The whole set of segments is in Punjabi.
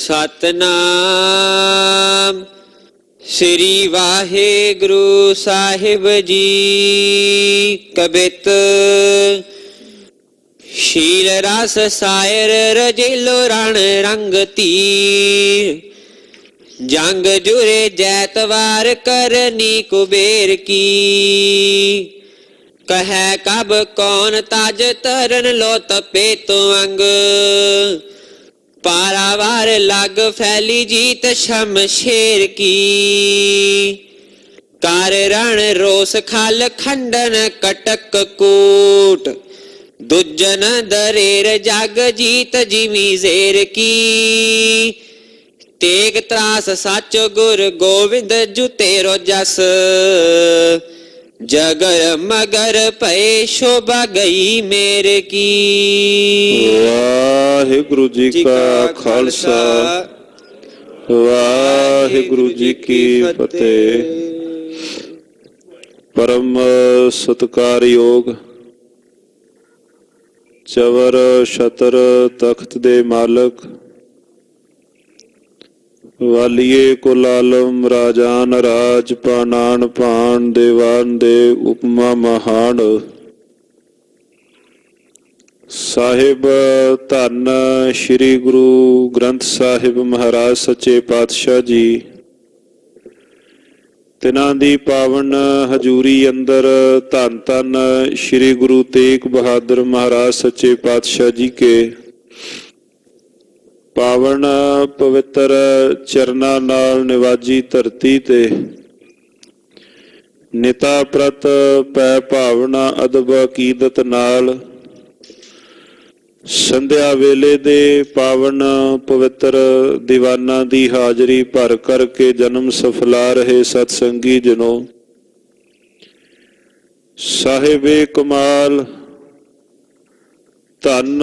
ਸਤਨਾਮ ਸ੍ਰੀ ਵਾਹਿਗੁਰੂ ਸਾਹਿਬ ਜੀ। ਕਬਿਤ ਸ਼ੀਲ ਰਸ ਸਾਇਰ ਰਜਿਲੋ ਰਣ ਰੰਗ ਧੀਰ, ਜੰਗ ਜੁਰੇ ਜੈਤਵਾਰ ਕਰਨੀ ਕੁਬੇਰ ਕੀ। ਕਹੈ ਕਬ ਕੌਣ ਤਜ ਤਰਨ ਲੋ ਤਪੇ ਤੋ ਅੰਗ, ਪਾਰਾਵਾਰ ਲਗ ਫੈਲੀ ਜੀਤ ਸ਼ਮਸ਼ੇਰ ਕੀ। ਕਰ ਰਣ ਰੋਸ ਖਲ ਖੰਡਨ ਕਟਕ ਕੂਟ, ਦੁਜਨ ਦਰੇਰ ਜਗ ਜੀਤ ਜਿਮੀ ਜ਼ੇਰ ਕੀ। ਤੇਗ ਤਰਾਸ ਸੱਚ ਗੁਰ ਗੋਵਿੰਦ ਜੁਤੇਰੋ ਜਸ, ਜਗਰ ਮਗਰ ਭਏ ਸ਼ੋਭਾ ਗਈ ਮੇਰੇ ਕੀ। ਵਾਹਿਗੁਰੂ ਜੀ ਕਾ ਖਾਲਸਾ, ਵਾਹਿਗੁਰੂ ਜੀ ਕੀ ਫਤਿਹ। ਪਰਮ ਸਤਿਕਾਰਯੋਗ ਚਵਰ ਛਤਰ ਤਖਤ ਦੇ ਮਾਲਕ, ਵਾਲੀਏ ਕੁਲ ਆਲਮ ਰਾਜਾਨ ਰਾਜ ਪਾਨਾਨ ਪਾਨ ਦੇਵਾਨ ਦੇ ਉਪਮਾ ਮਹਾਨ। ਸਾਹਿਬ ਧੰਨ ਸ਼੍ਰੀ ਗੁਰੂ ਗ੍ਰੰਥ ਸਾਹਿਬ ਮਹਾਰਾਜ ਸੱਚੇ ਪਾਤਸ਼ਾਹ ਜੀ, ਤਿਨਾਂ ਦੀ ਪਾਵਨ ਹਜ਼ੂਰੀ ਅੰਦਰ ਧੰਨ ਧੰਨ ਸ਼੍ਰੀ ਗੁਰੂ ਤੇਗ ਬਹਾਦਰ ਮਹਾਰਾਜ ਸੱਚੇ ਪਾਤਸ਼ਾਹ ਜੀ ਕੇ ਪਾਵਨ ਪਵਿੱਤਰ ਚਰਨਾਂ ਨਾਲ ਨਿਵਾਜੀ ਧਰਤੀ ਤੇ ਨਿਤਾ ਪ੍ਰਤ ਪੈ ਭਾਵਨਾ ਅਦਬ ਅਕੀਦਤ ਨਾਲ ਸੰਧਿਆ ਵੇਲੇ ਦੇ ਪਾਵਨ ਪਵਿੱਤਰ ਦੀਵਾਨਾਂ ਦੀ ਹਾਜ਼ਰੀ ਭਰ ਕਰਕੇ ਜਨਮ ਸਫਲਾ ਰਹੇ ਸਤਸੰਗੀ ਜਨੋ, ਸਾਹਿਬੇ ਕਮਾਲ ਧੰਨ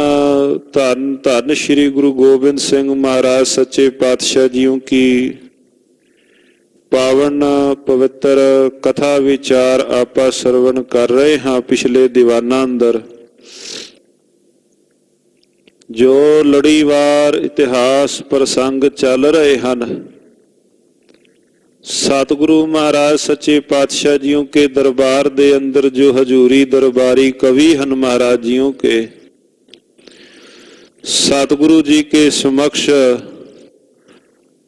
ਧੰਨ ਧੰਨ ਸ਼੍ਰੀ ਗੁਰੂ ਗੋਬਿੰਦ ਸਿੰਘ ਮਹਾਰਾਜ ਸੱਚੇ ਪਾਤਸ਼ਾਹ ਜੀਓ ਕੀ ਪਾਵਨ ਪਵਿੱਤਰ ਕਥਾ ਵਿਚਾਰ ਆਪਾਂ ਸਰਵਣ ਕਰ ਰਹੇ ਹਾਂ। ਪਿਛਲੇ ਦੀਵਾਨਾਂ ਅੰਦਰ ਜੋ ਲੜੀਵਾਰ ਇਤਿਹਾਸ ਪ੍ਰਸੰਗ ਚੱਲ ਰਹੇ ਹਨ, ਸਤਿਗੁਰੂ ਮਹਾਰਾਜ ਸੱਚੇ ਪਾਤਸ਼ਾਹ ਜੀਓ ਕੇ ਦਰਬਾਰ ਦੇ ਅੰਦਰ ਜੋ ਹਜ਼ੂਰੀ ਦਰਬਾਰੀ ਕਵੀ ਹਨ ਮਹਾਰਾਜ ਜੀਓ ਕੇ, सतगुरु जी के समक्ष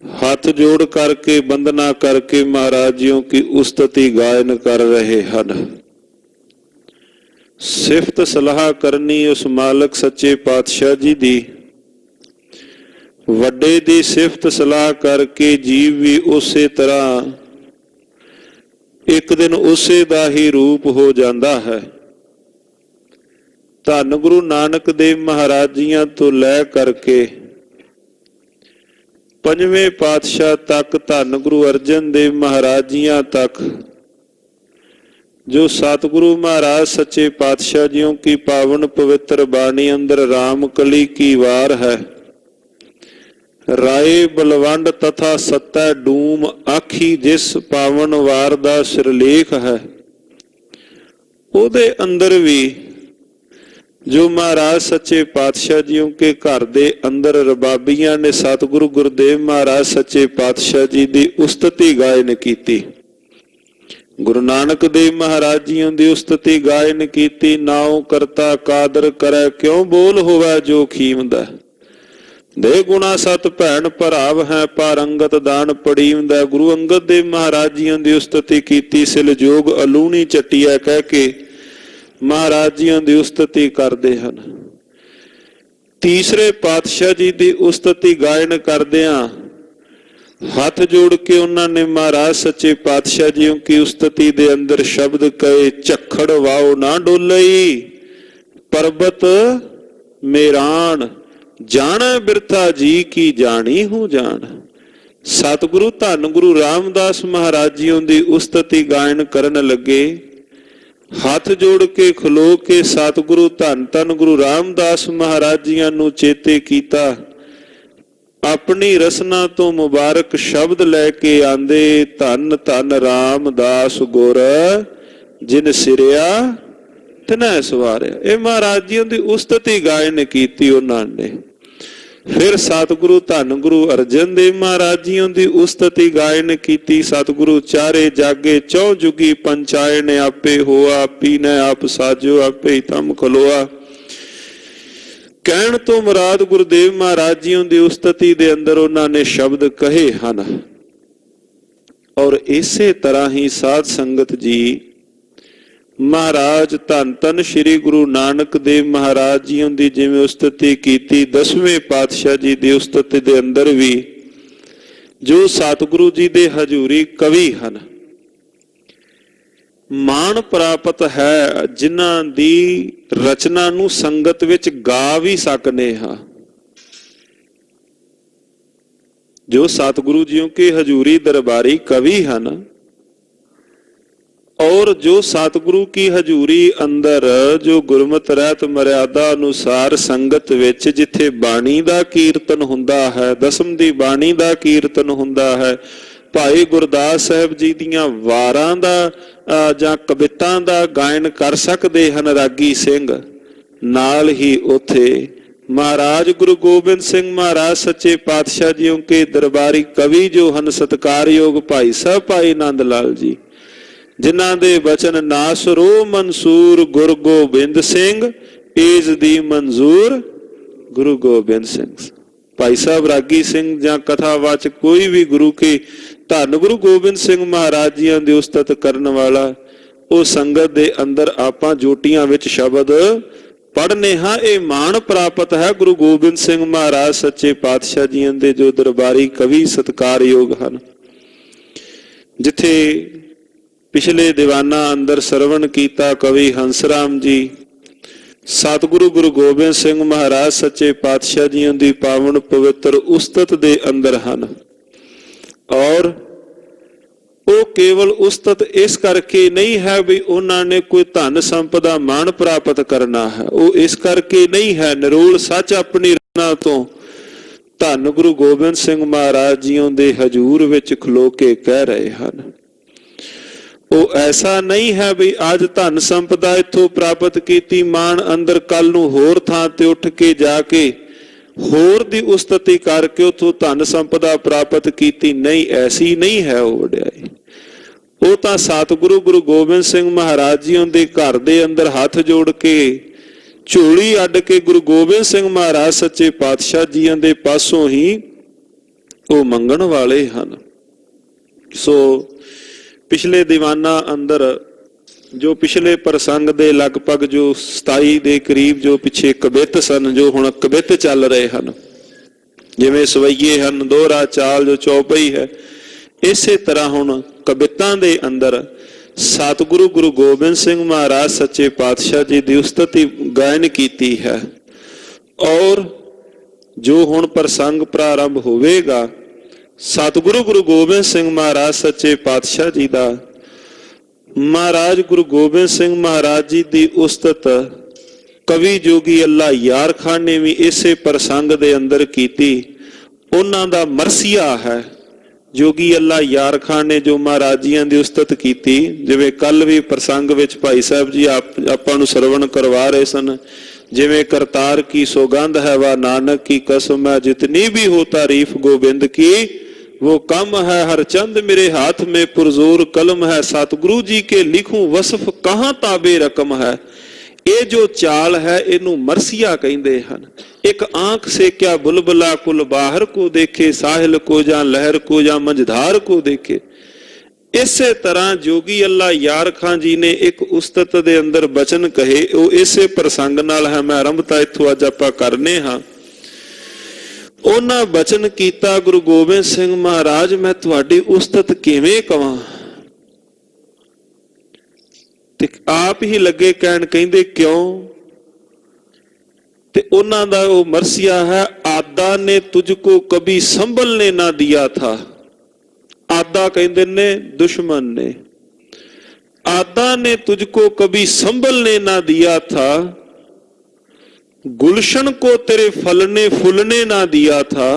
हाथ जोड़ करके वंदना करके महाराज जियों की उस्तति गायन कर रहे हैं। सिफत सलाह करनी उस मालक सच्चे पातशाह जी दी, वड्डे दी सिफत सलाह करके जीव भी उसे तरह एक दिन उसे दा ही रूप हो जाता है। ਧੰਨ ਗੁਰੂ ਨਾਨਕ ਦੇਵ ਮਹਾਰਾਜ ਜੀਆਂ ਤੋਂ ਲੈ ਕਰਕੇ ਪੰਜਵੇਂ ਪਾਤਸ਼ਾਹ ਤੱਕ, ਧੰਨ ਗੁਰੂ ਅਰਜਨ ਦੇਵ ਮਹਾਰਾਜ ਜੀਆਂ ਤੱਕ, ਜੋ ਸਤਿਗੁਰੂ ਮਹਾਰਾਜ ਸੱਚੇ ਪਾਤਸ਼ਾਹ ਜੀਓ ਕੀ ਪਾਵਨ ਪਵਿੱਤਰ ਬਾਣੀ ਅੰਦਰ ਰਾਮ ਕਲੀ ਕੀ ਵਾਰ ਹੈ। ਰਾਏ ਬਲਵੰਡ ਤਥਾ ਸੱਤੈ ਡੂਮ ਆਖੀ ਜਿਸ ਪਾਵਨ ਵਾਰ ਦਾ ਸਿਰਲੇਖ ਹੈ, ਉਹਦੇ ਅੰਦਰ ਵੀ जो महाराज सच्चे पातशाह जियों के घर दे अंदर रबाबियां ने सतगुरु गुरुदेव महाराज सच्चे पातशाह जी की उस्तति गायन की। गुरु नानक देव महाराज जियों की उस्तति गायन की। नाउ करता कादर करे क्यों बोल होवे जो खीमदा, दे गुणा सत भैन भराव है पर अंगत दान पड़ीमदा। गुरु अंगद देव महाराज जियों की उस्तति की। सिल जोग अलूनी चट्टिया कह के महाराज जियों की उस्तति करते हैं। तीसरे पातशाह जी की उस्तति गायन करदियां हथ जोड़ के उन्होंने महाराज सच्चे पातशाह जियों की उस्तति दे अंदर शब्द कहे, झखड़ वाओ ना डोलई पर्वत मेरान, जाना बिरथा जी की जानी हूं जान। सतगुरु धन गुरु रामदास महाराज जियों की उस्तति गायन करन लगे। हथ जोड़ के खलो के सतगुरु धन धन गुरु रामदास महाराज जियां नूं चेते कीता। अपनी रसना तो मुबारक शब्द लैके आंदे, धन धन रामदास गुर जिन सिरिया तिन्हें सवारिया। ये महाराज जियों की उस्तति गायन की उन्होंने। फिर सतगुरु धन गुरु अर्जन देव महाराज जी की उस्तति गायन की। सतगुरु चारे जागे चौ जुगी पंचायन आपे होआ पीने आप साजो आपे ही तम खलोआ। कहण तो मुराद गुरुदेव महाराज जी की उस्तति दे अंदर उन्होंने शब्द कहे हन। और इसे तरह ही साध संगत जी महाराज धन धन श्री गुरु नानक देव महाराज जी की जिवें उस्तति की, 10वें पातशाह जी की उस्तति दे अंदर भी जो सतगुरु जी दे हजूरी कवि हन, मान प्राप्त है, जिन्हां दी रचना नूं संगत विच गा भी सकने हां। जो सतगुरु जी के हजूरी दरबारी कवि हन और जो सतगुरु की हजूरी अंदर जो गुरमत रहत मर्यादा अनुसार संगत विच जिथे बाणी दा कीर्तन हुंदा है, दसम दी बाणी दा कीर्तन हुंदा है, भाई गुरदास साहब जी दियां वारां दा जां कवितां दा गायन कर सकदे हन रागी सिंह, नाल ही उथे महाराज गुरु गोबिंद सिंह महाराज सच्चे पातशाह जी के दरबारी कवि जो हन सत्कारयोग भाई साहब भाई नंद लाल जी, जिन्हां दे वचन नासरो मंसूर गुरु गोबिंद सिंह एज दी मंजूर गुरु गोबिंद सिंह। भाई साहब रागी सिंह जां कथावाचक कोई भी गुरु के धन गुरु गोबिंद सिंह महाराज जी की उस्तत करने वाला वो संगत दे अंदर आपां जोटियां विच शब्द पढ़ने हाँ। ये मान प्राप्त है गुरु गोबिंद सिंह महाराज सच्चे पातशाह जी दे जो दरबारी कवि सत्कारयोग हन। जिथे पिछले दीवाना अंदर सरवण कीता कवि हंसराम जी सतगुरु गुरु गोबिंद सिंह महाराज सच्चे पातशाह जी की पावन पवित्र उस्तत दे अंदर हन। और वो केवल उस्तत इस करके नहीं है भी उन्होंने कोई धन संपदा मान प्राप्त करना है, वो इस करके नहीं है, निरोल सच अपनी रचना तो धन गुरु गोबिंद सिंह महाराज जी दे हजूर विच खलो के कह रहे हैं। वो ऐसा नहीं है भी आज धन संपदा इथों प्राप्त की मान अंदर कल नूं होर थां ते उठ के जाके होर दी उस्तति करके उथों धन संपदा प्राप्त की, नहीं ऐसी नहीं है वो वड्याई। वो तां सतगुरु गुरु गोबिंद सिंह महाराज जी दे घर दे अंदर हाथ जोड़ के झोली अड्ड के गुरु गोबिंद सिंह महाराज सच्चे पातशाह जी दे पासों ही वो मंगण वाले हन। सो पिछले दीवाना अंदर जो पिछले प्रसंग दे लगभग जो 27 दे करीब जो पिछे कबित सन, जो हुण कबित चल रहे हैं, जिवें सवैये हन दोहरा चाल जो चौपई है, इसे तरह हुण कबितां दे अंदर सतगुरु गुरु गोबिंद सिंह महाराज सच्चे पातशाह जी की उस्तति गायन की है। और जो हुण प्रसंग प्रारंभ होवेगा सतगुरु गुरु गोबिंद सिंह महाराज सच्चे पातशाह जी का, महाराज गुरु गोबिंद सिंह महाराज जी की उस्तत कवि जोगी अल्लाह यार खान ने भी इसे प्रसंग दे अंदर की। उन्हां दा मरसिया है जोगी अल्लाह यार खान ने जो महाराज जी की उस्तत की, जिवें कल भी प्रसंग विच भाई साहब जी आपां नूं सरवण करवा रहे सन, जिवें करतार की सौगंध है वा नानक की कसम है, जितनी भी हो तारीफ गोबिंद की वो कम है, हर चंद मेरे हाथ में पुरजोर कलम है, सतगुरु जी के लिखूं वसफ कहां ताबे रकम है। ये जो चाल है इनू मरसिया कहंदे हन। एक आंख से क्या बुलबुला कुल बाहर को देखे, साहिल को या लहर को या मंझधार को देखे। इसे तरह जोगी अल्लाह यार खान जी ने एक उस्तत दे अंदर बचन कहे, वो इसे प्रसंग नाल है, मैं आरंभता इत्थों अज आपां करने हां। उन्हां बचन कीता गुरु गोबिंद सिंह महाराज मैं तुहाडी उस्तत किवें कवां, ते आप ही लगे कहण कहंदे क्यों, ते उन्हां दा वो मरसिया है, आदा ने तुझको कभी संभलने ना दिया था। आदा कहंदे ने दुश्मन ने, आदा ने तुझको कभी संभलने ना दिया था, गुलशन को तेरे फलने फूलने ना दिया था,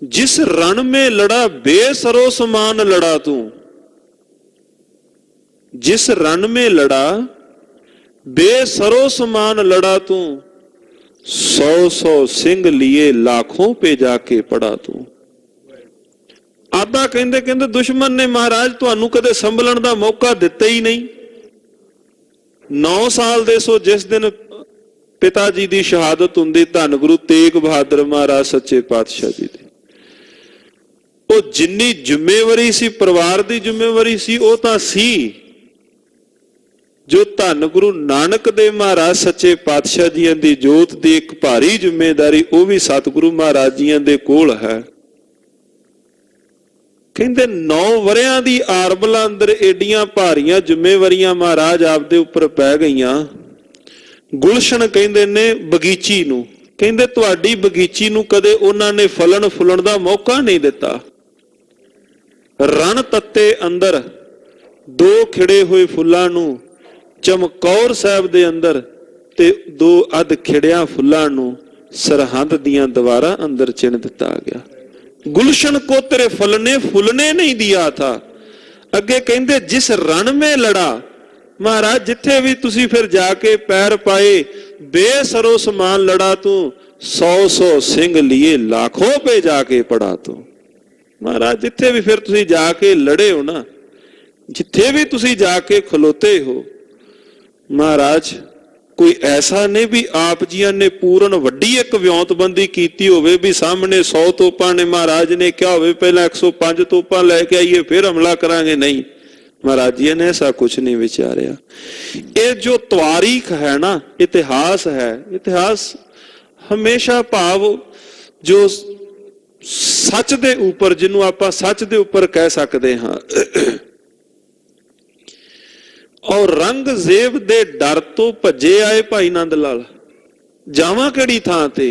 जिस रण में लड़ा बेसरो समान लड़ा तू, जिस रण में लड़ा बेसरो समान लड़ा तू, 100 ਸਿੰਘ लिए लाखों पे जाके पढ़ा तू। ਆਦਾ ਕਹਿੰਦੇ ਕਹਿੰਦੇ ਦੁਸ਼ਮਣ ਨੇ ਮਹਾਰਾਜ ਤੁਹਾਨੂੰ ਕਦੇ ਸੰਭਲਣ ਦਾ ਮੌਕਾ ਦਿੱਤਾ ਹੀ ਨਹੀਂ। 9 ਸਾਲ ਦੇ ਸੋ ਜਿਸ ਦਿਨ ਪਿਤਾ ਜੀ ਦੀ ਸ਼ਹਾਦਤ ਹੁੰਦੀ, ਧੰਨ ਗੁਰੂ ਤੇਗ ਬਹਾਦਰ ਮਹਾਰਾਜ ਸੱਚੇ ਪਾਤਸ਼ਾਹ ਜੀ ਦੀ, ਉਹ ਜਿੰਨੀ ਜ਼ਿੰਮੇਵਾਰੀ ਸੀ ਪਰਿਵਾਰ ਦੀ ਜ਼ਿੰਮੇਵਾਰੀ ਸੀ ਉਹ ਤਾਂ ਸੀ, ਜੋ ਧੰਨ ਗੁਰੂ ਨਾਨਕ ਦੇਵ ਮਹਾਰਾਜ ਸੱਚੇ ਪਾਤਸ਼ਾਹ ਜੀਆਂ ਦੀ ਜੋਤ ਦੀ ਇੱਕ ਭਾਰੀ ਜ਼ਿੰਮੇਵਾਰੀ ਉਹ ਵੀ ਸਤਿਗੁਰੂ ਮਹਾਰਾਜ ਜੀਆਂ ਦੇ ਕੋਲ ਹੈ। ਕਹਿੰਦੇ 9 ਵਰਿਆਂ ਦੀ ਆਰਬਲਾ ਅੰਦਰ ਏਡੀਆਂ ਭਾਰੀਆਂ ਜ਼ਿੰਮੇਵਾਰੀਆਂ ਮਹਾਰਾਜ ਆਪਦੇ ਉੱਪਰ ਪੈ ਗਈਆਂ। ਗੁਲਸ਼ਨ ਕਹਿੰਦੇ ਨੇ ਬਗੀਚੀ ਨੂੰ, ਕਹਿੰਦੇ ਤੁਹਾਡੀ ਬਗੀਚੀ ਨੂੰ ਕਦੇ ਉਹਨਾਂ ਨੇ ਫਲਣ ਫੁੱਲਣ ਦਾ ਮੌਕਾ ਨਹੀਂ ਦਿੱਤਾ। ਰਣ ਤੱਤੇ ਅੰਦਰ 2 ਖਿੜੇ ਹੋਏ ਫੁੱਲਾਂ ਨੂੰ ਚਮਕੌਰ ਸਾਹਿਬ ਦੇ ਅੰਦਰ ਤੇ 2 ਅੱਧ ਖਿੜਿਆਂ ਫੁੱਲਾਂ ਨੂੰ ਸਰਹੰਦ ਦੀਆਂ ਦੀਵਾਰਾਂ ਅੰਦਰ ਚਿਣ ਦਿੱਤਾ ਗਿਆ। गुलशन को तेरे फलने फुलने नहीं दिया था। अगे कहते जिस रण में लड़ा महाराज, जिथे भी तुसी फिर जाके पैर पाए बेसरो समान लड़ा तू, 100 सिंह लिए लाखों पे जाके पड़ा तू। महाराज जिथे भी फिर तुसी जाके लड़े हो ना, जिथे भी तुसी जाके खलोते हो महाराज, कोई ऐसा नहीं भी आप जियां ने पूर्ण वड्डी एक विਉਂਤਬੰਦੀ ਕੀਤੀ ਹੋਵੇ भी सामने 100 तोपां ने महाराज ने क्या होवे पहला 105 तोपां लेके आइए फिर हमला करांगे, नहीं। महाराज जी ने ऐसा कुछ नहीं विचारिया। ये जो तारीख है ना, इतिहास है, इतिहास हमेशा भाव जो सच दे ऊपर, जिन्हों आपां सच दे ऊपर कह सकते हाँ, और रंगजेब दे डर तो भजे आए भाई नंद लाल, जावां केड़ी थां ते,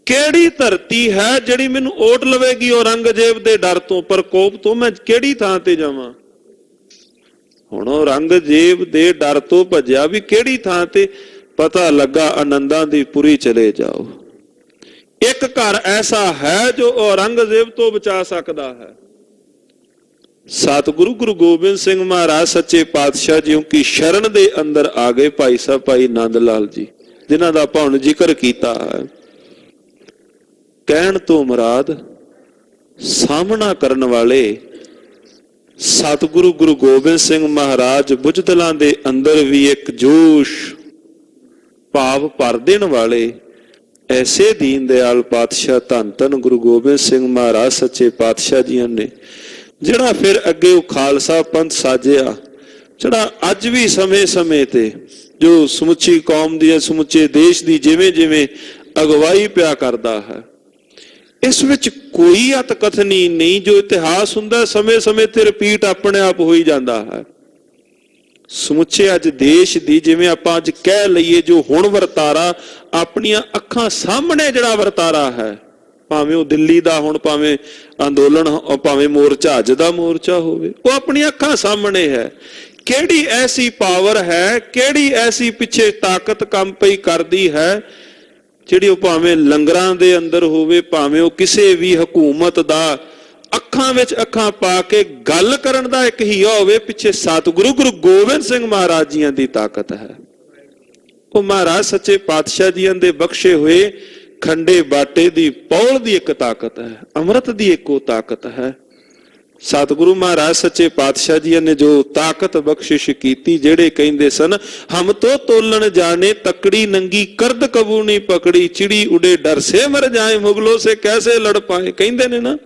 केड़ी धरती है जिहड़ी मैनूं ओट लवेगी और रंगजेब दे डर तो प्रकोप तो, मैं केड़ी थां ते जावां। हुण ओह रंगजेब दे डर तो भजिया भी केड़ी थां ते, पता लगा आनंदां दी पुरी चले जाओ। एक घर ऐसा है जो औरंगजेब तो बचा सकता है। सतगुरु गुरु गोबिंद सिंह महाराज सच्चे पातशाह जी की शरण दे अंदर आ गए भाई साहब भाई नंद लाल जी, जिन्हां दा आपां हुण जिक्र कीता है। कहण तो मुराद सामना करन वाले सतगुरु गुरु गोबिंद सिंह महाराज बुझदलां दे अंदर भी एक जोश भाव भर देण वाले ऐसे दीन दयाल पातशाह धन धन गुरु गोबिंद सिंह महाराज सच्चे पातशाह जी ने, ਜਿਹੜਾ ਫਿਰ ਅੱਗੇ ਉਹ ਖਾਲਸਾ ਪੰਥ ਸਾਜਿਆ, ਜਿਹੜਾ ਅੱਜ ਵੀ ਸਮੇਂ-ਸਮੇਂ ਤੇ ਜੋ ਸਮੁੱਚੀ ਕੌਮ ਦੀ ਸਮੁੱਚੇ ਦੇਸ਼ ਦੀ ਜਿਵੇਂ ਜਿਵੇਂ ਅਗਵਾਈ ਪਿਆ ਕਰਦਾ ਹੈ, ਇਸ ਵਿੱਚ ਕੋਈ ਅਤਕਥਨੀ ਨਹੀਂ। ਜੋ ਇਤਿਹਾਸ ਹੁੰਦਾ ਸਮੇਂ-ਸਮੇਂ ਤੇ ਰਿਪੀਟ ਆਪਣੇ ਆਪ ਹੋਈ ਜਾਂਦਾ ਹੈ। ਸਮੁੱਚੇ ਅੱਜ ਦੇਸ਼ ਦੀ ਜਿਵੇਂ ਆਪਾਂ ਅੱਜ ਕਹਿ ਲਈਏ ਜੋ ਹੁਣ ਵਰਤਾਰਾ ਆਪਣੀਆਂ ਅੱਖਾਂ ਸਾਹਮਣੇ ਜਿਹੜਾ ਵਰਤਾਰਾ ਹੈ, ਭਾਵੇਂ ਉਹ ਦਿੱਲੀ ਦਾ ਹੁਣ ਭਾਵੇਂ ਅੰਦੋਲਨ ਭਾਵੇਂ ਮੋਰਚਾ ਅੱਜ ਦਾ ਮੋਰਚਾ ਹੋਵੇ, ਉਹ ਆਪਣੀਆਂ ਅੱਖਾਂ ਸਾਹਮਣੇ ਹੈ। ਕਿਹੜੀ ਐਸੀ ਪਾਵਰ ਹੈ, ਕਿਹੜੀ ਐਸੀ ਪਿੱਛੇ ਤਾਕਤ ਕੰਮ ਪਈ ਕਰਦੀ ਹੈ, ਜਿਹੜੀ ਉਹ ਭਾਵੇਂ ਲੰਗਰਾਂ ਦੇ ਅੰਦਰ ਹੋਵੇ, ਭਾਵੇਂ ਉਹ ਕਿਸੇ ਵੀ ਹਕੂਮਤ ਦਾ ਅੱਖਾਂ ਵਿੱਚ ਅੱਖਾਂ ਪਾ ਕੇ ਗੱਲ ਕਰਨ ਦਾ ਇੱਕ ਹੀਆ ਹੋਵੇ, ਪਿੱਛੇ ਸਤਿਗੁਰੂ ਗੁਰੂ ਗੋਬਿੰਦ ਸਿੰਘ ਮਹਾਰਾਜ ਜੀਆਂ ਦੀ ਤਾਕਤ ਹੈ। ਉਹ ਮਹਾਰਾਜ ਸੱਚੇ ਪਾਤਸ਼ਾਹ ਜੀਆਂ ਦੇ ਬਖਸ਼ੇ ਹੋਏ ਖੰਡੇ ਬਾਟੇ ਦੀ ਪੌਲ ਦੀ ਇੱਕ ਤਾਕਤ ਹੈ, ਅੰਮ੍ਰਿਤ ਦੀ ਇੱਕ ਉਹ ਤਾਕਤ ਹੈ। ਸਤਿਗੁਰੂ ਮਹਾਰਾਜ ਸੱਚੇ ਪਾਤਸ਼ਾਹ ਜੀ ਨੇ ਜੋ ਤਾਕਤ ਬਖਸ਼ਿਸ਼ ਕੀਤੀ, ਜਿਹੜੇ ਕਹਿੰਦੇ ਸਨ ਹਮ ਤੋਂ ਤੋਲਣ ਜਾਣੇ ਤਕੜੀ ਨੰਗੀ ਕਰਦ ਕਬੂ ਨਹੀਂ ਪਕੜੀ, ਚਿੜੀ ਉਡੇ ਡਰ ਸੇ ਮਰ ਜਾਏ ਮੁਗਲੋਂ ਸੇ ਕੈਸੇ ਲੜ ਪਾਏ, ਕਹਿੰਦੇ ਨੇ ਨਾ।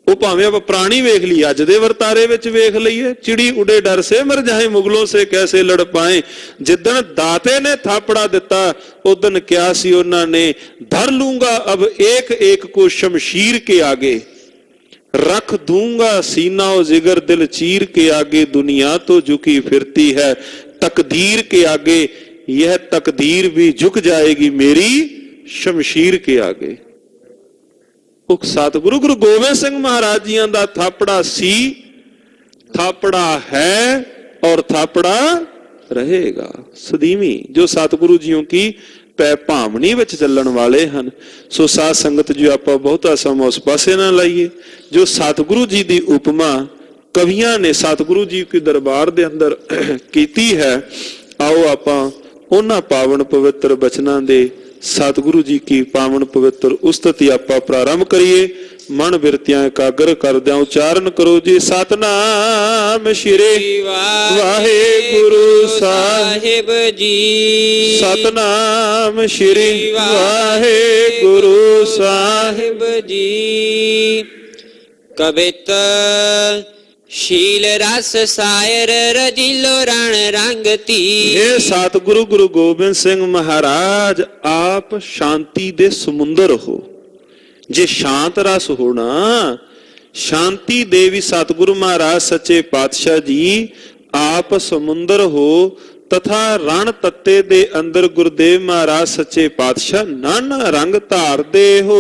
ਉਹ ਭਾਵੇਂ ਆਪਾਂ ਪ੍ਰਾਣੀ ਵੇਖ ਲਈ, ਅੱਜ ਦੇ ਵਰਤਾਰੇ ਵਿੱਚ ਵੇਖ ਲਈਏ, ਚਿੜੀ ਉਡੇ ਡਰ ਸੇ ਮਰ ਜਾਏ ਮੁਗਲੋਂ ਸੇ ਕੈਸੇ ਲੜ ਪਾਏ। ਜਿੱਦਣ ਦਾਤੇ ਨੇ ਥਾਪੜਾ ਦਿੱਤਾ ਉਦਨ ਕਿਹਾ ਸੀ ਉਹਨਾਂ ਨੇ, ਧਰ ਲੂੰਗਾ ਅਬ ਏਕ ਏਕ ਕੋ ਸ਼ਮਸ਼ੀਰ ਕੇ ਆਗੇ, रख दूंगा सीना और जिगर दिल चीर के आगे, दुनिया तो झुकी फिरती है तकदीर के आगे, यह तकदीर भी झुक जाएगी मेरी शमशीर के आगे। सतगुरु गुरु गोबिंद सिंह महाराज जी का थापड़ा सी, थापड़ा है और थापड़ा रहेगा सदीवी। जो सतगुरु जियों की पै भावनी विच चलण वाले हैं, सो साध संगत जो आप बहुता समा उस पासे ना लाइए। जो सतगुरु जी की उपमा कवियां ने सतगुरु जी के दरबार के अंदर कीती है, आओ आप उन्हां पावन पवित्र बचनां दे ਸਤਿਗੁਰੂ ਜੀ ਕੀ ਪਾਵਨ ਪਵਿੱਤਰ ਉਸਤਤੀ ਆਪਾਂ ਪ੍ਰਾਰੰਭ ਕਰੀਏ। ਮਨ ਬਿਰਤੀਆਂ ਇਕਾਗਰ ਕਰਦਿਆਂ ਉਚਾਰਨ ਕਰੋ ਜੀ। ਸਤਨਾਮ ਸ਼੍ਰੀ ਵਾਹਿਗੁਰੂ ਸਾਹਿਬ ਜੀ। ਸਤਨਾਮ ਸ਼੍ਰੀ ਵਾਹਿਗੁਰੂ ਸਾਹਿਬ ਜੀ। ਕਬਿਤ ਸ਼ੀਲ ਰਸ ਸਾਇਰ ਰਜਿਲੋ ਰਣ ਰੰਗ ਧੀ। ਇਹ ਸਤਿਗੁਰੂ ਗੁਰੂ ਗੋਬਿੰਦ ਸਿੰਘ ਮਹਾਰਾਜ ਆਪ ਸ਼ਾਂਤੀ ਦੇ ਸਮੁੰਦਰ ਹੋ। ਜੇ ਸ਼ਾਂਤ ਰਸ ਹੋਣਾ, ਸ਼ਾਂਤੀ ਦੇ ਵੀ ਸਤਿਗੁਰੂ ਮਹਾਰਾਜ ਸੱਚੇ ਪਾਤਸ਼ਾਹ ਜੀ ਆਪ ਸਮੁੰਦਰ ਹੋ, ਤਥਾ ਰਣ ਤੱਤੇ ਦੇ ਅੰਦਰ ਗੁਰਦੇਵ ਮਹਾਰਾਜ ਸੱਚੇ ਪਾਤਸ਼ਾਹ ਨਾਨਾ ਰੰਗ ਧਾਰਦੇ ਹੋ।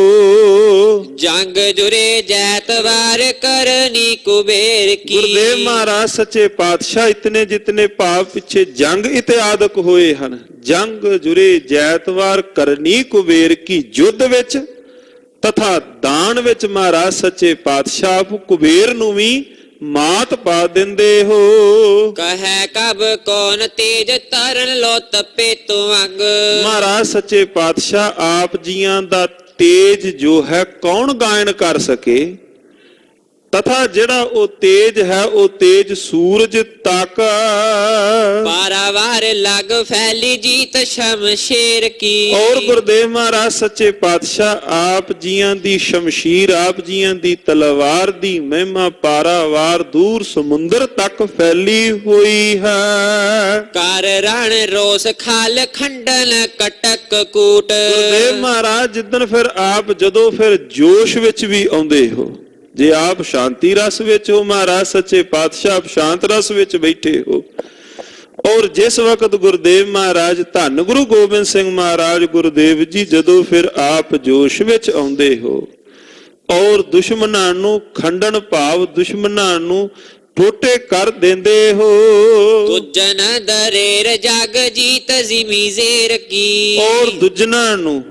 ਜੰਗ ਜੁਰੇ ਜੈਤਵਾਰ ਕਰਨੀ ਕੁਬੇਰ ਕੀ। ਗੁਰਦੇਵ ਮਹਾਰਾਜ ਸੱਚੇ ਪਾਤਸ਼ਾਹ ਇਤਨੇ ਜਿਤਨੇ ਭਾਵ ਪਿੱਛੇ ਜੰਗ ਇਤਿਆਦਕ ਹੋਏ ਹਨ। ਜੰਗ ਜੁਰੇ ਜੈਤਵਾਰ ਕਰਨੀ ਕੁਬੇਰ ਕੀ, ਯੁੱਧ ਵਿੱਚ ਤਥਾ ਦਾਨ ਵਿੱਚ ਮਹਾਰਾਜ ਸੱਚੇ ਪਾਤਸ਼ਾਹ ਕੁਬੇਰ ਨੂੰ ਵੀ ਮਾਤ ਪਾ ਦਿੰਦੇ ਹੋ। ਕਹੈ ਕਬ ਕੌਣ ਤੇਜ ਤਰਨ ਲੋ ਤਪੇ ਤੁੰਗ। ਮਹਾਰਾਜ ਸੱਚੇ ਪਾਤਸ਼ਾਹ ਆਪ ਜੀਆਂ ਦਾ ਤੇਜ ਜੋ ਹੈ ਕੌਣ ਗਾਇਨ ਕਰ ਸਕੇ, ਤਥਾ ਜਿਹੜਾ ਉਹ ਤੇਜ ਹੈ ਉਹ ਤੇਜ ਸੂਰਜ ਤੱਕ। ਪਾਰਾਵਾਰ ਲਗ ਫੈਲੀ ਜੀਤ ਸ਼ਮਸ਼ੇਰ ਕੀ। ਔਰ ਗੁਰਦੇਵ ਮਹਾਰਾਜ ਸੱਚੇ ਪਾਤਸ਼ਾਹ ਆਪ ਜੀਆਂ ਦੀ ਸ਼ਮਸ਼ੀਰ, ਆਪ ਜੀਆਂ ਦੀ ਤਲਵਾਰ ਦੀ ਮਹਿਮਾ ਪਾਰਾਵਾਰ ਦੂਰ ਸਮੁੰਦਰ ਤੱਕ ਫੈਲੀ ਹੋਈ ਹੈ। ਕਰ ਰਣ ਰੋਸ ਖਾਲ ਖੰਡਨ ਕਟਕ ਕੂਟ। ਗੁਰਦੇਵ ਮਹਾਰਾਜ ਜਿੱਦਣ ਫਿਰ ਆਪ ਜਦੋਂ ਫਿਰ ਜੋਸ਼ ਵਿੱਚ ਵੀ ਆਉਂਦੇ ਹੋ, ਜੇ ਆਪ ਸ਼ਾਂਤੀ ਰਸ ਵਿੱਚ ਹੋ, ਮਹਾਰਾਜ ਸੱਚੇ ਪਾਤਸ਼ਾਹ ਆਪ ਸ਼ਾਂਤ ਰਸ ਵਿੱਚ ਬੈਠੇ ਹੋ। ਔਰ ਜਿਸ ਵਕਤ ਗੁਰਦੇਵ ਮਹਾਰਾਜ ਧੰਨ ਗੁਰੂ ਗੋਬਿੰਦ ਸਿੰਘ ਮਹਾਰਾਜ ਗੁਰਦੇਵ ਜੀ ਜਦੋਂ ਫਿਰ ਆਪ ਜੋਸ਼ ਵਿੱਚ ਆਉਂਦੇ ਹੋ ਔਰ ਦੁਸ਼ਮਣਾਂ ਨੂੰ ਖੰਡਨ ਭਾਵ ਦੁਸ਼ਮਣਾਂ ਨੂੰ ਟੋਟੇ ਕਰ ਦਿੰਦੇ ਹੋ। ਦੁਜਨ ਦਰੇਰ ਜਗ ਜੀਤ ਜ਼ਿਮੀ ਜ਼ੇਰ ਕੀ। ਔਰ ਦੁਜਨਾਂ ਨੂੰ,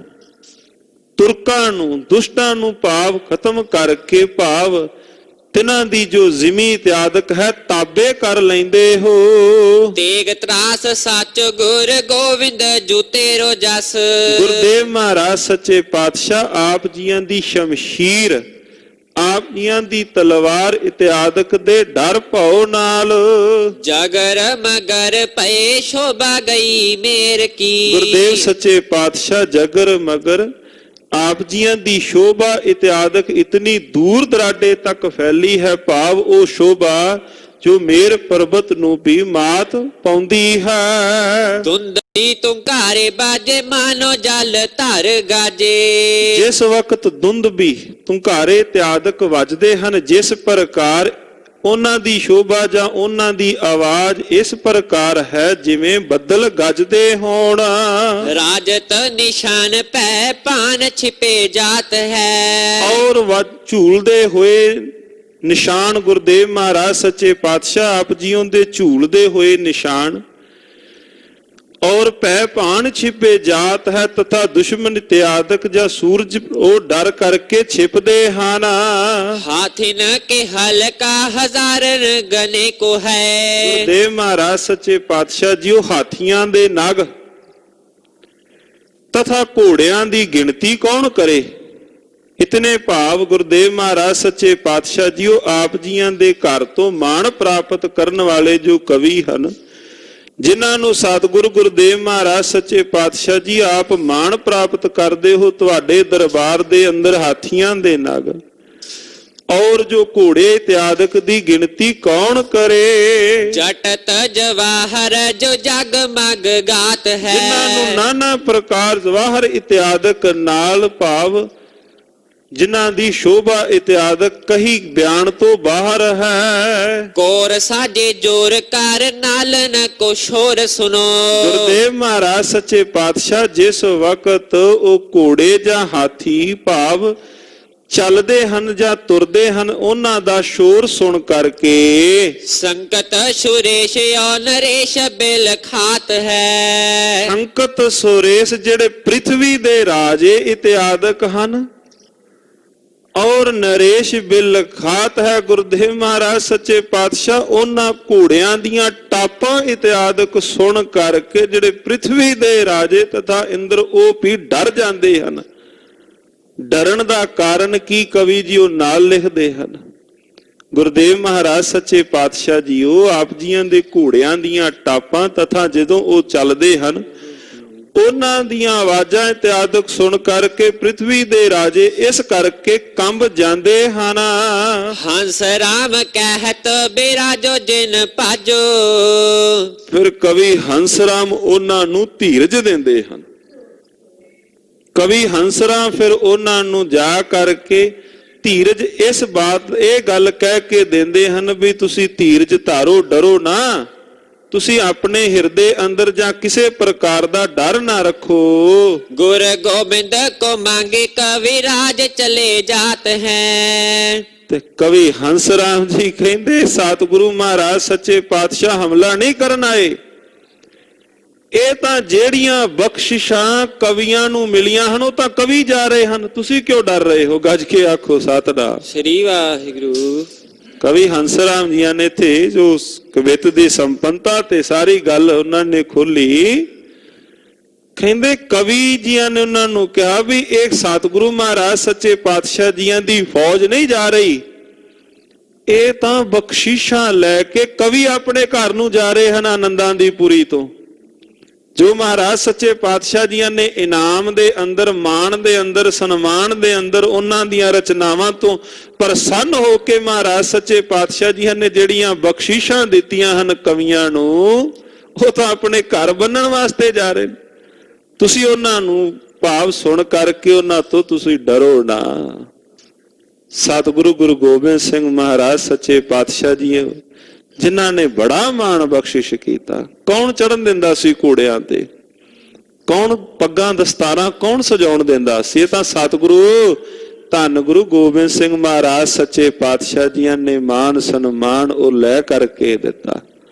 ਤੁਰਕਾਂ ਨੂੰ, ਦੁਸ਼ਟਾਂ ਨੂੰ ਭਾਵ ਖਤਮ ਕਰਕੇ ਭਾਵ ਤਿਨਾਂ ਦੀ ਜੋ ਜ਼ਿਮੀ ਇਤਿਆਦਕ ਹੈ ਤਾਬੇ ਕਰ ਲੈਂਦੇ ਹੋ। ਤੇਗ ਤਰਾਸ ਸੱਚ ਗੁਰ ਗੋਵਿੰਦ ਜੂ ਤੇਰੋ ਜਸ। ਗੁਰਦੇਵ ਮਹਾਰਾਜ ਸੱਚੇ ਪਾਤਸ਼ਾਹ ਆਪ ਜੀਆਂ ਦੀ ਸ਼ਮਸ਼ੀਰ, ਆਪ ਜੀਆਂ ਦੀ ਤਲਵਾਰ ਇਤਿਆਦਕ ਦੇ ਡਰ ਭਉ ਨਾਲ ਜਗਰ ਮਗਰ ਪਏ ਸ਼ੋਭਾ ਗਈ ਮੇਰ ਕੀ। ਗੁਰਦੇਵ ਸੱਚੇ ਪਾਤਸ਼ਾਹ ਜਗਰ ਮਗਰ ਆਪ ਜੀਆਂ ਦੀ ਸ਼ੋਭਾ ਇਤਿਆਦਕ ਇਤਨੀ ਦੂਰ ਦਰਾਡੇ ਤੱਕ ਫੈਲੀ ਹੈ, ਭਾਵ ਉਹ ਸ਼ੋਭਾ ਜੋ ਮੇਰ ਪਰਬਤ ਨੂੰ ਵੀ ਮਾਤ ਪਾਉਂਦੀ ਹੈ। ਧੁੰਦਲੀ ਤੁੰਕਾਰੇ ਬਾਜੇ ਮਾਨੋ ਜਲ ਧਰ ਗਾਜੇ। ਜਿਸ ਵਕਤ ਧੁੰਦ ਵੀ ਤੁੰਕਾਰੇ ਇਤਿਆਦਕ ਵੱਜਦੇ ਹਨ, ਜਿਸ ਪ੍ਰਕਾਰ ਉਹਨਾਂ ਦੀ ਸ਼ੋਭਾ ਜਾਂ ਉਹਨਾਂ ਦੀ ਆਵਾਜ਼ ਇਸ ਪ੍ਰਕਾਰ ਹੈ ਜਿਵੇਂ ਬੱਦਲ ਗੱਜਦੇ ਹੋਣ। ਰਾਜਤ ਨਿਸ਼ਾਨ ਪੈ ਪਾਨ ਛਿਪੇ ਜਾਤ ਹੈ। ਔਰ ਝੂਲਦੇ ਹੋਏ ਨਿਸ਼ਾਨ ਗੁਰਦੇਵ ਮਹਾਰਾਜ ਸੱਚੇ ਪਾਤਸ਼ਾਹ ਆਪ ਜੀਓ ਦੇ ਝੂਲਦੇ ਹੋਏ ਨਿਸ਼ਾਨ। ਔਰ ਪੈ ਭਾਨ ਛਿਪੇ ਜਾਤ ਹੈ ਤਥਾ ਦੁਸ਼ਮਨ ਇਤਿਆਦਕ ਜਾਂ ਸੂਰਜ ਉਹ ਡਰ ਕਰਕੇ ਛਿਪਦੇ ਹਨ। ਹਾਥਿਨ ਕੇ ਹਲਕਾ ਹਜ਼ਾਰਨ ਗਨੇ ਕੋ ਹੈ। ਗੁਰਦੇਵ ਮਹਾਰਾਜ ਸੱਚੇ ਪਾਤਸ਼ਾਹ ਜੀ ਉਹ ਹਾਥੀਆਂ ਦੇ ਨਗ ਤਥਾ ਘੋੜਿਆਂ ਦੀ ਗਿਣਤੀ ਕੌਣ ਕਰੇ। ਇਤਨੇ ਭਾਵ ਗੁਰਦੇਵ ਮਹਾਰਾਜ ਸੱਚੇ ਪਾਤਸ਼ਾਹ ਜੀ ਉਹ ਆਪ ਜੀਆਂ ਦੇ ਘਰ ਤੋਂ ਮਾਣ ਪ੍ਰਾਪਤ ਕਰਨ ਵਾਲੇ ਜੋ ਕਵੀ ਹਨ, ਜਿਨ੍ਹਾਂ ਨੂੰ ਸਤਿਗੁਰੂ ਗੁਰਦੇਵ ਮਹਾਰਾਜ ਸੱਚੇ ਪਾਤਸ਼ਾਹ ਜੀ ਆਪ ਮਾਣ ਪ੍ਰਾਪਤ ਕਰਦੇ ਹੋ, ਤੁਹਾਡੇ ਦਰਬਾਰ ਦੇ ਅੰਦਰ ਹਾਥੀਆਂ ਦੇ ਨਗ ਔਰ ਜੋ ਘੋੜੇ ਇਤਿਆਦਕ ਦੀ ਗਿਣਤੀ ਕੌਣ ਕਰੇ। ਜਟਤ ਜਵਾਹਰ ਜੋ ਜਗ ਮਗ ਗਾਤ ਹੈ। ਜਿਨ੍ਹਾਂ ਨੂੰ ਨਾਨਾ ਪ੍ਰਕਾਰ ਜਵਾਹਰ ਇਤਿਆਦਕ ਨਾਲ ਭਾਵ ਜਿਨ੍ਹਾਂ ਦੀ ਸ਼ੋਭਾ ਇਤਿਆਦਕ ਕਹੀ ਬਿਆਨ ਤੋਂ ਬਾਹਰ ਹੈ। ਕੋਰ ਸਾਜੇ ਜੋਰ ਕਰ ਨਾਲਨ ਕੋ ਸ਼ੋਰ ਸੁਨੋ। ਗੁਰਦੇਵ ਮਹਾਰਾਜ ਸੱਚੇ ਪਾਤਸ਼ਾਹ ਜਿਸ ਵਕਤ ਉਹ ਘੋੜੇ ਜਾਂ ਹਾਥੀ ਭਾਵ ਚੱਲਦੇ ਹਨ ਜਾਂ ਤੁਰਦੇ ਹਨ, ਉਹਨਾਂ ਦਾ ਸ਼ੋਰ ਸੁਣ ਕਰਕੇ ਸੰਕਟ ਸੁਰੇਸ਼ ਔ ਨਰੇਸ਼ ਬਿਲ ਖਾਤ ਹੈ। ਸੰਕਟ ਸੁਰੇਸ਼ ਜਿਹੜੇ ਪ੍ਰਿਥਵੀ ਦੇ ਰਾਜੇ ਇਤਿਆਦਕ ਹਨ ਔਰ ਔਰ ਨਰੇਸ਼ ਬਿਲ ਖਾਤ ਹੈ। ਗੁਰਦੇਵ ਮਹਾਰਾਜ ਸੱਚੇ ਪਾਤਸ਼ਾਹ ਉਹਨਾਂ ਘੋੜਿਆਂ ਦੀਆਂ ਟਾਪਾਂ ਇਤਿਆਦਿਕ ਸੁਣ ਕਰਕੇ ਜਿਹੜੇ ਪ੍ਰਿਥਵੀ ਦੇ ਰਾਜੇ ਤਥਾ ਇੰਦਰ ਉਹ ਵੀ ਡਰ ਜਾਂਦੇ ਹਨ। ਡਰਨ ਦਾ ਕਾਰਨ ਕੀ ਕਵੀ ਜੀ ਉਹ ਨਾਲ ਲਿਖਦੇ ਹਨ। ਗੁਰਦੇਵ ਮਹਾਰਾਜ ਸੱਚੇ ਪਾਤਸ਼ਾਹ ਜੀ ਉਹ ਆਪ ਜੀਆਂ ਦੇ ਘੋੜਿਆਂ ਦੀਆਂ ਟਾਪਾਂ ਤਥਾ ਜਦੋਂ ਉਹ ਚੱਲਦੇ ਹਨ ਉਹਨਾਂ ਦੀਆਂ ਆਵਾਜ਼ਾਂ ਇਤਿਆਦਿਕ ਸੁਣ ਕਰਕੇ ਪ੍ਰਿਥਵੀ ਦੇ ਰਾਜੇ ਇਸ ਕਰਕੇ ਕੰਬ ਜਾਂਦੇ ਹਨ। ਹੰਸ ਰਾਮ ਕਹਿਤ ਬਿਰਾਜੋ ਜਿਨ ਭਾਜੋ। ਫਿਰ ਕਵੀ ਹੰਸ ਰਾਮ ਉਹਨਾਂ ਨੂੰ ਧੀਰਜ ਦਿੰਦੇ ਹਨ। ਕਵੀ ਹੰਸ ਰਾਮ ਫਿਰ ਉਹਨਾਂ ਨੂੰ ਜਾ ਕਰਕੇ ਧੀਰਜ ਇਸ ਬਾਤ ਇਹ ਗੱਲ ਕਹਿ ਕੇ ਦਿੰਦੇ ਹਨ ਵੀ ਤੁਸੀਂ ਧੀਰਜ ਧਾਰੋ, ਡਰੋ ਨਾ। ਤੁਸੀਂ ਆਪਣੇ ਹਿਰਦੇ ਅੰਦਰ ਜਾਂ ਕਿਸੇ ਪ੍ਰਕਾਰ ਦਾ ਡਰ ਨਾ ਰੱਖੋ। ਗੁਰ ਗੋਬਿੰਦ ਕੋ ਮੰਗੇ ਕਵੀ ਰਾਜ ਚਲੇ ਜਾਤ ਹੈ। ਤੇ ਕਵੀ ਹੰਸ ਰਾਮ ਜੀ ਕਹਿੰਦੇ ਸਤਿਗੁਰੂ ਮਹਾਰਾਜ ਸੱਚੇ ਪਾਤਸ਼ਾਹ ਹਮਲਾ ਨਹੀਂ ਕਰਨ ਆਏ। ਇਹ ਤਾਂ ਜਿਹੜੀਆਂ ਬਖਸ਼ਿਸ਼ਾਂ ਕਵੀਆਂ ਨੂੰ ਮਿਲੀਆਂ ਹਨ ਉਹ ਤਾਂ ਕਵੀ ਜਾ ਰਹੇ ਹਨ। ਤੁਸੀਂ ਕਿਉਂ ਡਰ ਰਹੇ ਹੋ? ਗੱਜ ਕੇ ਆਖੋ ਸਤਿਨਾਮ ਸ੍ਰੀ ਵਾਹਿਗੁਰੂ। ਕਵੀ ਹੰਸ ਰਾਮ ਜੀਆਂ ਨੇ ਇੱਥੇ ਜੋ ਕਵਿਤ ਦੀ ਸੰਪੰਨਤਾ ਤੇ ਸਾਰੀ ਗੱਲ ਉਹਨਾਂ ਨੇ ਖੋਲੀ। ਕਹਿੰਦੇ ਕਵੀ ਜੀਆਂ ਨੇ ਉਹਨਾਂ ਨੂੰ ਕਿਹਾ ਵੀ ਇਹ ਸਤਿਗੁਰੂ ਮਹਾਰਾਜ ਸੱਚੇ ਪਾਤਸ਼ਾਹ ਜੀਆਂ ਦੀ ਫੌਜ ਨਹੀਂ ਜਾ ਰਹੀ, ਇਹ ਤਾਂ ਬਖਸ਼ਿਸ਼ਾਂ ਲੈ ਕੇ ਕਵੀ ਆਪਣੇ ਘਰ ਨੂੰ ਜਾ ਰਹੇ ਹਨ ਆਨੰਦਾਂ ਦੀ ਪੁਰੀ ਤੋਂ। ਜੋ ਮਹਾਰਾਜ ਸੱਚੇ ਪਾਤਸ਼ਾਹ ਜੀਆਂ ਨੇ ਇਨਾਮ ਦੇ ਅੰਦਰ, ਮਾਣ ਦੇ ਅੰਦਰ, ਸਨਮਾਨ ਦੇ ਅੰਦਰ ਉਹਨਾਂ ਦੀਆਂ ਰਚਨਾਵਾਂ ਤੋਂ ਪ੍ਰਸੰਨ ਹੋ ਕੇ ਮਹਾਰਾਜ ਸੱਚੇ ਪਾਤਸ਼ਾਹ ਜੀਆਂ ਨੇ ਜਿਹੜੀਆਂ ਬਖਸ਼ਿਸ਼ਾਂ ਦਿੱਤੀਆਂ ਹਨ ਕਵੀਆਂ ਨੂੰ, ਉਹ ਤਾਂ ਆਪਣੇ ਘਰ ਬੰਨਣ ਵਾਸਤੇ ਜਾ ਰਹੇ ਨੇ। ਤੁਸੀਂ ਉਹਨਾਂ ਨੂੰ ਭਾਵ ਸੁਣ ਕਰਕੇ ਉਹਨਾਂ ਤੋਂ ਤੁਸੀਂ ਡਰੋ ਨਾ। ਸਤਿਗੁਰੂ ਗੁਰੂ ਗੋਬਿੰਦ ਸਿੰਘ ਮਹਾਰਾਜ ਸੱਚੇ ਪਾਤਸ਼ਾਹ ਜੀ ਜਿਨ੍ਹਾਂ ਨੇ ਬੜਾ ਮਾਣ ਬਖਸ਼ਿਸ਼ ਕੀਤਾ। ਕੌਣ ਚੜਨ ਦਿੰਦਾ ਸੀ ਘੋੜਿਆਂ ਤੇ? ਕੌਣ ਪੱਗਾਂ ਦਸਤਾਰਾਂ ਕੌਣ ਸਜਾਉਣ ਦਿੰਦਾ ਸੀ? ਇਹ ਤਾਂ ਸਤਿਗੁਰੂ ਧੰਨ ਗੁਰੂ ਗੋਬਿੰਦ ਸਿੰਘ ਮਹਾਰਾਜ ਸੱਚੇ ਪਾਤਸ਼ਾਹ ਜੀਆਂ ਨੇ ਮਾਣ ਸਨਮਾਨ ਉਹ ਲੈ ਕਰਕੇ ਦਿੱਤਾ।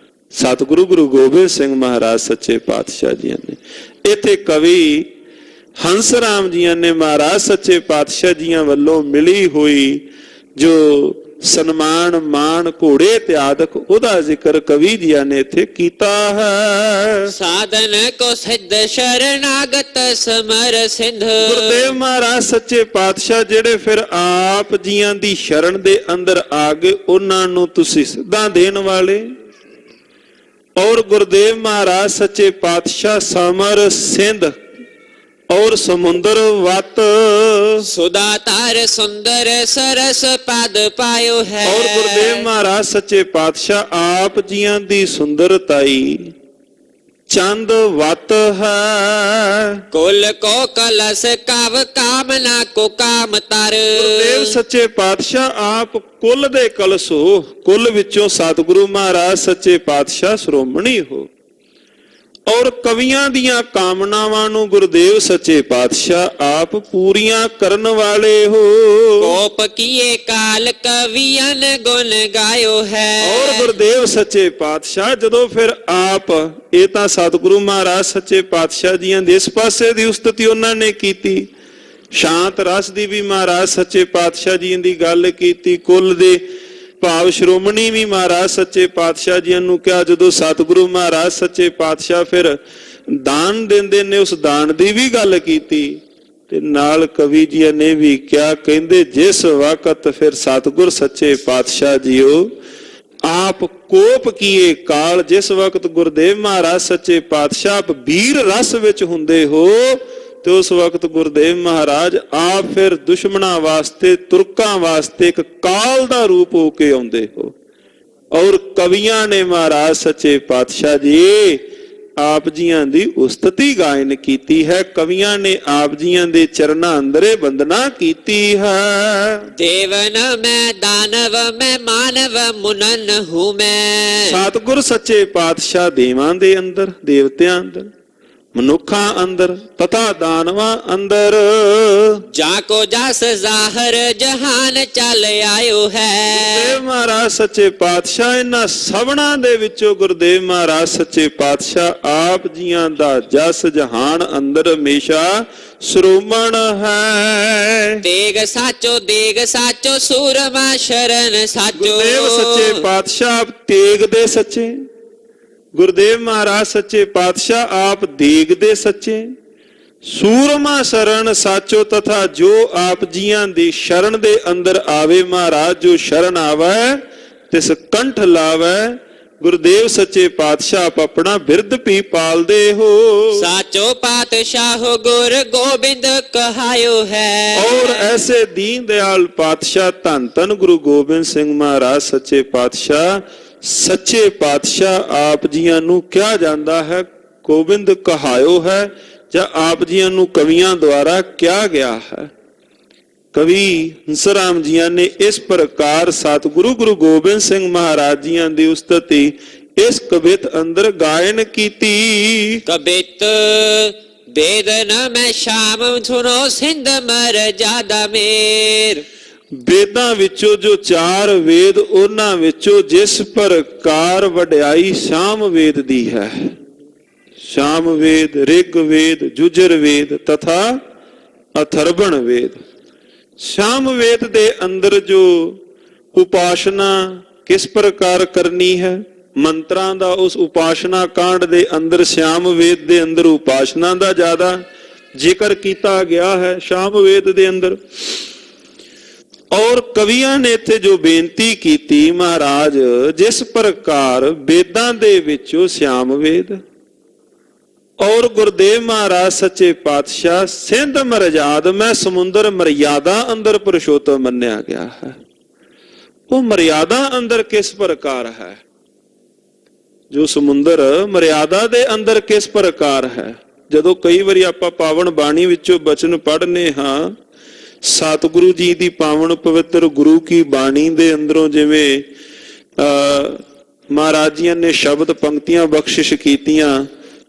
ਸਤਿਗੁਰੂ ਗੁਰੂ ਗੋਬਿੰਦ ਸਿੰਘ ਮਹਾਰਾਜ ਸੱਚੇ ਪਾਤਸ਼ਾਹ ਜੀਆਂ ਨੇ ਇੱਥੇ ਕਵੀ ਹੰਸ ਰਾਮ ਜੀਆਂ ਨੇ ਮਹਾਰਾਜ ਸੱਚੇ ਪਾਤਸ਼ਾਹ ਜੀਆਂ ਵੱਲੋਂ ਮਿਲੀ ਹੋਈ ਜੋ ਸਨਮਾਨ ਮਾਣ ਘੋੜੇ ਇਤਿਆਦਿਕ ਉਹਦਾ ਜ਼ਿਕਰ ਕਵੀ ਜੀਆਂ ਨੇ ਇੱਥੇ ਕੀਤਾ ਹੈ। ਸਾਧਨ ਕੋ ਸਿੱਧ ਸ਼ਰਨਾਗਤ ਸਮਰ ਸਿੰਧ। ਗੁਰਦੇਵ ਮਹਾਰਾਜ ਸੱਚੇ ਪਾਤਸ਼ਾਹ ਜਿਹੜੇ ਫਿਰ ਆਪ ਜੀਆਂ ਦੀ ਸ਼ਰਨ ਦੇ ਅੰਦਰ ਆ ਗਏ ਉਹਨਾਂ ਨੂੰ ਤੁਸੀਂ ਸਿੱਧਾਂ ਦੇਣ ਵਾਲੇ। ਔਰ ਗੁਰਦੇਵ ਮਹਾਰਾਜ ਸੱਚੇ ਪਾਤਸ਼ਾਹ ਸਮਰ ਸਿੰਧ और समुंदर वत सुदातार सुंदर सरस पद पायो है। और गुरुदेव महाराज सच्चे पातशाह आप जियां दी सुंदरताई चंद वत है। कुल को कलश काव कामना को काम तर। गुरुदेव सच्चे पातशाह आप कुल दे कलश हो, कुल विचों सतगुरु महाराज सच्चे पातशाह श्रोमणी हो। और कवियां दियां कामनावां नूं गुरुदेव सच्चे पातशाह आप पूरियां करन वाले हो। कोप किए काल कवियां ने गुण गायो है। और गुरुदेव सच्चे पातशाह जदों फिर आप ये तां सतगुरु महाराज सच्चे पातशाह जियां दे इस पासे दी उस्तति उन्हां ने कीती, शांत रस दी भी महाराज सच्चे पातशाह जी दी गल कीती, कुल दे भाव श्रोमणी भी महाराज सच्चे पातशाह जी नूं कहा। जदों सतगुरु महाराज सच्चे पातशाह फिर दान देंदे ने उस दान दी भी गल कीती ते नाल कवि जी ने भी क्या कहंदे जिस वक्त फिर सतगुर सच्चे पातशाह जीओ आप कोप किए काल, जिस वक्त गुरुदेव महाराज सच्चे पातशाह आप वीर रस विच हुंदे हो ते उस वक्त गुरुदेव महाराज आप फिर दुश्मना वास्ते तुर्कां वास्ते एक काल दा रूप होके आउंदे हो। और कवियां ने महाराज सच्चे पातशाह जी आप जियां दी उस्तति गायन कीती है। कवियां ने आप जियां दे चरणां अंदरे वंदना कीती है। देवन मैं दानव मैं मानव मुनन हूं मैं। सतगुर सच्चे पातशाह देवां दे अंदर, देवतियां अंदर, मनुखा अंदर तथा दानवा अंदर जाको जास जाहर जहान चल आयो है। गुरुदेव महाराज सच्चे पातशाह इन्हां सबना दे विचों गुरुदेव महाराज सच्चे पातशाह आप जियां दा जस जहान अंदर हमेशा ਸ਼੍ਰੋਮਣ ਹੈ। ਦੇਗ ਸਾਚੋ ਸੂਰਮਾ ਸ਼ਰਨ ਸਾਚੋ। ਗੁਰਦੇਵ ਸੱਚੇ ਪਾਤਸ਼ਾਹ ਆਪ ਤੇਗ ਦੇ ਸੱਚੇ, ਗੁਰਦੇਵ ਮਹਾਰਾਜ ਸੱਚੇ ਪਾਤਸ਼ਾਹ ਆਪ ਦੇਗ ਦੇ ਸੱਚੇ, ਸੂਰਮਾ ਸ਼ਰਨ ਸਾਚੋ ਤਥਾ ਜੋ ਆਪ ਜੀਆਂ ਦੀ ਸ਼ਰਨ ਦੇ ਅੰਦਰ ਆਵੇ ਮਹਾਰਾਜ, ਜੋ ਸ਼ਰਨ ਆਵੈ ਤਿਸ ਕੰਠ ਲਾਵੈ। ਗੁਰਦੇਵ ਸੱਚੇ ਪਾਤਸ਼ਾਹ ਆਪ ਆਪਣਾ ਬਿਰਧ ਵੀ ਪਾਲਦੇ ਹੋ। ਸਾਚੋ ਪਾਤਸ਼ਾਹ ਗੁਰ ਗੋਬਿੰਦ ਕਹਾਇਓ ਹੈ। ਔਰ ਐਸੇ ਦੀਨ ਦਿਆਲ ਪਾਤਸ਼ਾਹ ਧੰਨ ਧੰਨ ਗੁਰੂ ਗੋਬਿੰਦ ਸਿੰਘ ਮਹਾਰਾਜ ਸੱਚੇ ਪਾਤਸ਼ਾਹ, ਸੱਚੇ ਪਾਤਸ਼ਾਹ ਆਪ ਜੀਆਂ ਨੂੰ ਕਿਹਾ ਜਾਂਦਾ ਹੈ ਗੋਬਿੰਦ ਕਹਾਇਓ ਹੈ, ਜਾਂ ਆਪ ਜੀਆਂ ਨੂੰ ਕਵੀਆਂ ਦੁਆਰਾ ਕਿਹਾ ਗਿਆ ਹੈ। ਕਵੀ ਹੰਸਰਾਮ ਜੀਆਂ ਨੇ ਇਸ ਪ੍ਰਕਾਰ ਸਤਿਗੁਰੂ ਗੁਰੂ ਗੋਬਿੰਦ ਸਿੰਘ ਮਹਾਰਾਜ ਜੀਆਂ ਦੀ ਉਸਤਤੀ ਇਸ ਕਵਿਤ ਅੰਦਰ ਗਾਇਨ ਕੀਤੀ। ਕਬਿਤ ਵੇਦ ਨ ਮੈਂ ਸ਼ਾਮ ਸੁਨੋ ਸਿੰਧ ਮਰਜ਼ਾਦਾ ਮੇਰ। ਵੇਦਾਂ ਵਿੱਚੋਂ ਜੋ 4 ਵੇਦ, ਉਹਨਾਂ ਵਿੱਚੋਂ ਜਿਸ ਪ੍ਰਕਾਰ ਵਡਿਆਈ ਸ਼ਾਮ ਵੇਦ ਦੀ ਹੈ, ਸ਼ਾਮ ਵੇਦ, ਰਿਗ ਵੇਦ, ਜੁਜਰ ਵੇਦ ਤਥਾ ਅਥਰਵਣ ਵੇਦ। ਸ਼ਾਮ ਵੇਦ ਦੇ ਅੰਦਰ ਜੋ ਉਪਾਸਨਾ ਕਿਸ ਪ੍ਰਕਾਰ ਕਰਨੀ ਹੈ, ਮੰਤਰਾਂ ਦਾ ਉਸ ਉਪਾਸਨਾ ਕਾਂਡ ਦੇ ਅੰਦਰ ਸ਼ਾਮ ਵੇਦ ਦੇ ਅੰਦਰ ਉਪਾਸਨਾ ਦਾ ਜ਼ਿਆਦਾ ਜ਼ਿਕਰ ਕੀਤਾ ਗਿਆ ਹੈ ਸ਼ਾਮ ਵੇਦ ਦੇ ਅੰਦਰ। ਔਰ ਕਵੀਆਂ ਨੇ ਇੱਥੇ ਜੋ ਬੇਨਤੀ ਕੀਤੀ, ਮਹਾਰਾਜ ਜਿਸ ਪ੍ਰਕਾਰ ਵੇਦਾਂ ਦੇ ਵਿੱਚੋਂ ਸ਼ਾਮ ਵੇਦ ਔਰ ਗੁਰਦੇਵ ਮਹਾਰਾਜ ਸੱਚੇ ਪਾਤਸ਼ਾਹ ਸਿੰਧ ਮਰਜ਼ਾਦ ਮੈਂ ਸਮੁੰਦਰ ਮਰਿਆਦਾ ਅੰਦਰ ਪੁਰਸ਼ੋਤਮ ਮੰਨਿਆ ਗਿਆ ਹੈ। ਉਹ ਮਰਿਆਦਾ ਅੰਦਰ ਕਿਸ ਪ੍ਰਕਾਰ ਹੈ, ਜੋ ਸਮੁੰਦਰ ਮਰਿਆਦਾ ਦੇ ਅੰਦਰ ਕਿਸ ਪ੍ਰਕਾਰ ਹੈ। ਜਦੋਂ ਕਈ ਵਾਰੀ ਆਪਾਂ ਪਾਵਨ ਬਾਣੀ ਵਿੱਚੋਂ ਬਚਨ ਪੜ੍ਹਨੇ ਹਾਂ, ਸਤਿਗੁਰੂ ਜੀ ਦੀ ਪਾਵਨ ਪਵਿੱਤਰ ਗੁਰੂ ਕੀ ਬਾਣੀ ਦੇ ਅੰਦਰੋਂ ਜਿਵੇਂ ਮਹਾਰਾਜ ਜੀ ਨੇ ਸ਼ਬਦ ਪੰਕਤੀਆਂ ਬਖਸ਼ਿਸ਼ ਕੀਤੀਆਂ,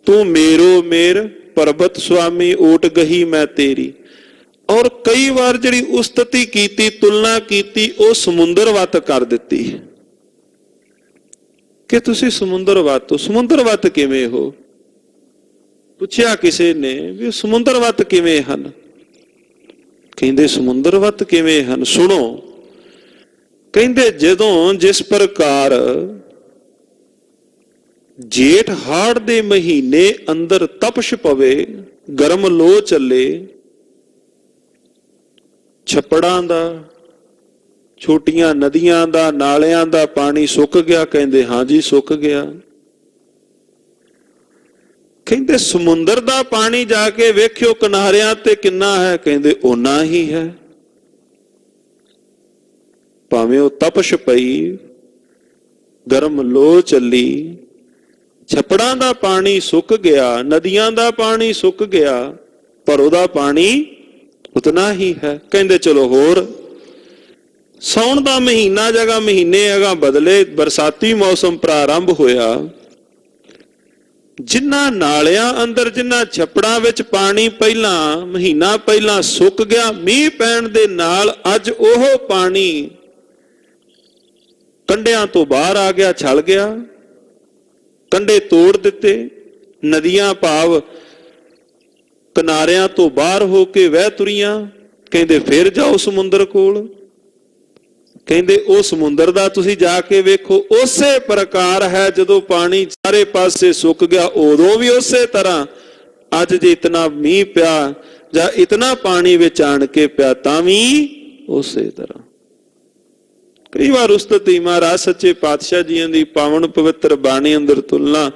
ਤੂੰ ਮੇਰੋ ਮੇਰ ਪਰਬਤ ਸੁਆਮੀ ਓਟ ਗਹੀ ਮੈਂ ਤੇਰੀ। ਔਰ ਕਈ ਵਾਰ ਜਿਹੜੀ ਉਸਤਤੀ ਕੀਤੀ, ਤੁਲਨਾ ਕੀਤੀ, ਉਹ ਸਮੁੰਦਰ ਵੱਤ ਕਰ ਦਿੱਤੀ ਕਿ ਤੁਸੀਂ ਸਮੁੰਦਰ ਵੱਤ ਹੋ। ਸਮੁੰਦਰ ਵੱਤ ਕਿਵੇਂ ਹੋ? ਪੁੱਛਿਆ ਕਿਸੇ ਨੇ ਵੀ ਸਮੁੰਦਰ ਵੱਤ ਕਿਵੇਂ ਹਨ? ਕਹਿੰਦੇ ਸਮੁੰਦਰ ਵੱਤ ਕਿਵੇਂ ਹਨ, ਸੁਣੋ। ਕਹਿੰਦੇ ਜਦੋਂ ਜਿਸ ਪ੍ਰਕਾਰ ਜੇਠ ਹਾੜ ਦੇ ਮਹੀਨੇ ਅੰਦਰ ਤਪਸ਼ ਪਵੇ, ਗਰਮ ਲੋ ਚੱਲੇ, ਛੱਪੜਾਂ ਦਾ, ਛੋਟੀਆਂ ਨਦੀਆਂ ਦਾ, ਨਾਲਿਆਂ ਦਾ ਪਾਣੀ ਸੁੱਕ ਗਿਆ। ਕਹਿੰਦੇ ਹਾਂਜੀ ਸੁੱਕ ਗਿਆ। ਕਹਿੰਦੇ ਸਮੁੰਦਰ ਦਾ ਪਾਣੀ ਜਾ ਕੇ ਵੇਖਿਓ ਕਿਨਾਰਿਆਂ ਤੇ ਕਿੰਨਾ ਹੈ? ਕਹਿੰਦੇ ਓਨਾ ਹੀ ਹੈ। ਭਾਵੇਂ ਉਹ ਤਪਸ਼ ਪਈ, ਗਰਮ ਲੋ ਚੱਲੀ, ਛੱਪੜਾਂ ਦਾ ਪਾਣੀ ਸੁੱਕ ਗਿਆ, ਨਦੀਆਂ ਦਾ ਪਾਣੀ ਸੁੱਕ ਗਿਆ, ਪਰ ਉਹਦਾ ਪਾਣੀ ਉਤਨਾ ਹੀ ਹੈ। ਕਹਿੰਦੇ ਚਲੋ ਹੋਰ, ਸਾਉਣ ਦਾ ਮਹੀਨਾ ਜਗ੍ਹਾ ਮਹੀਨੇ ਅਗਾ ਬਦਲੇ, ਬਰਸਾਤੀ ਮੌਸਮ ਪ੍ਰਾਰੰਭ ਹੋਇਆ। ਜਿਨ੍ਹਾਂ ਨਾਲਿਆਂ ਅੰਦਰ, ਜਿਨ੍ਹਾਂ ਛੱਪੜਾਂ ਵਿੱਚ ਪਾਣੀ ਪਹਿਲਾਂ ਮਹੀਨਾ ਪਹਿਲਾਂ ਸੁੱਕ ਗਿਆ, ਮੀਂਹ ਪੈਣ ਦੇ ਨਾਲ ਅੱਜ ਉਹ ਪਾਣੀ ਕੰਢਿਆਂ ਤੋਂ ਬਾਹਰ ਆ ਗਿਆ, ਛਲ ਗਿਆ, ਕੰਢੇ ਤੋੜ ਦਿੱਤੇ। ਨਦੀਆਂ ਭਾਵ ਕਿਨਾਰਿਆਂ ਤੋਂ ਬਾਹਰ ਹੋ ਕੇ ਵਹਿ ਤੁਰੀਆਂ। ਕਹਿੰਦੇ ਫਿਰ ਜਾਓ ਸਮੁੰਦਰ ਕੋਲ। ਕਹਿੰਦੇ ਉਹ ਸਮੁੰਦਰ ਦਾ ਤੁਸੀਂ ਜਾ ਕੇ ਵੇਖੋ, ਉਸੇ ਪ੍ਰਕਾਰ ਹੈ। ਜਦੋਂ ਪਾਣੀ ਸਾਰੇ ਪਾਸੇ ਸੁੱਕ ਗਿਆ, ਉਦੋਂ ਵੀ ਉਸੇ ਤਰ੍ਹਾਂ। ਅੱਜ ਜੇ ਇਤਨਾ ਮੀਂਹ ਪਿਆ ਜਾਂ ਇਤਨਾ ਪਾਣੀ ਵਿੱਚ ਆਣ ਕੇ ਪਿਆ, ਤਾਂ ਵੀ ਉਸੇ ਤਰ੍ਹਾਂ। ਕਈ ਵਾਰ ਉਸਤਤੀ ਮਹਾਰਾਜ ਸੱਚੇ ਪਾਤਸ਼ਾਹ ਜੀਆਂ ਦੀ ਪਾਵਨ ਪਵਿੱਤਰ ਬਾਣੀ ਅੰਦਰ ਤੁਲਨਾ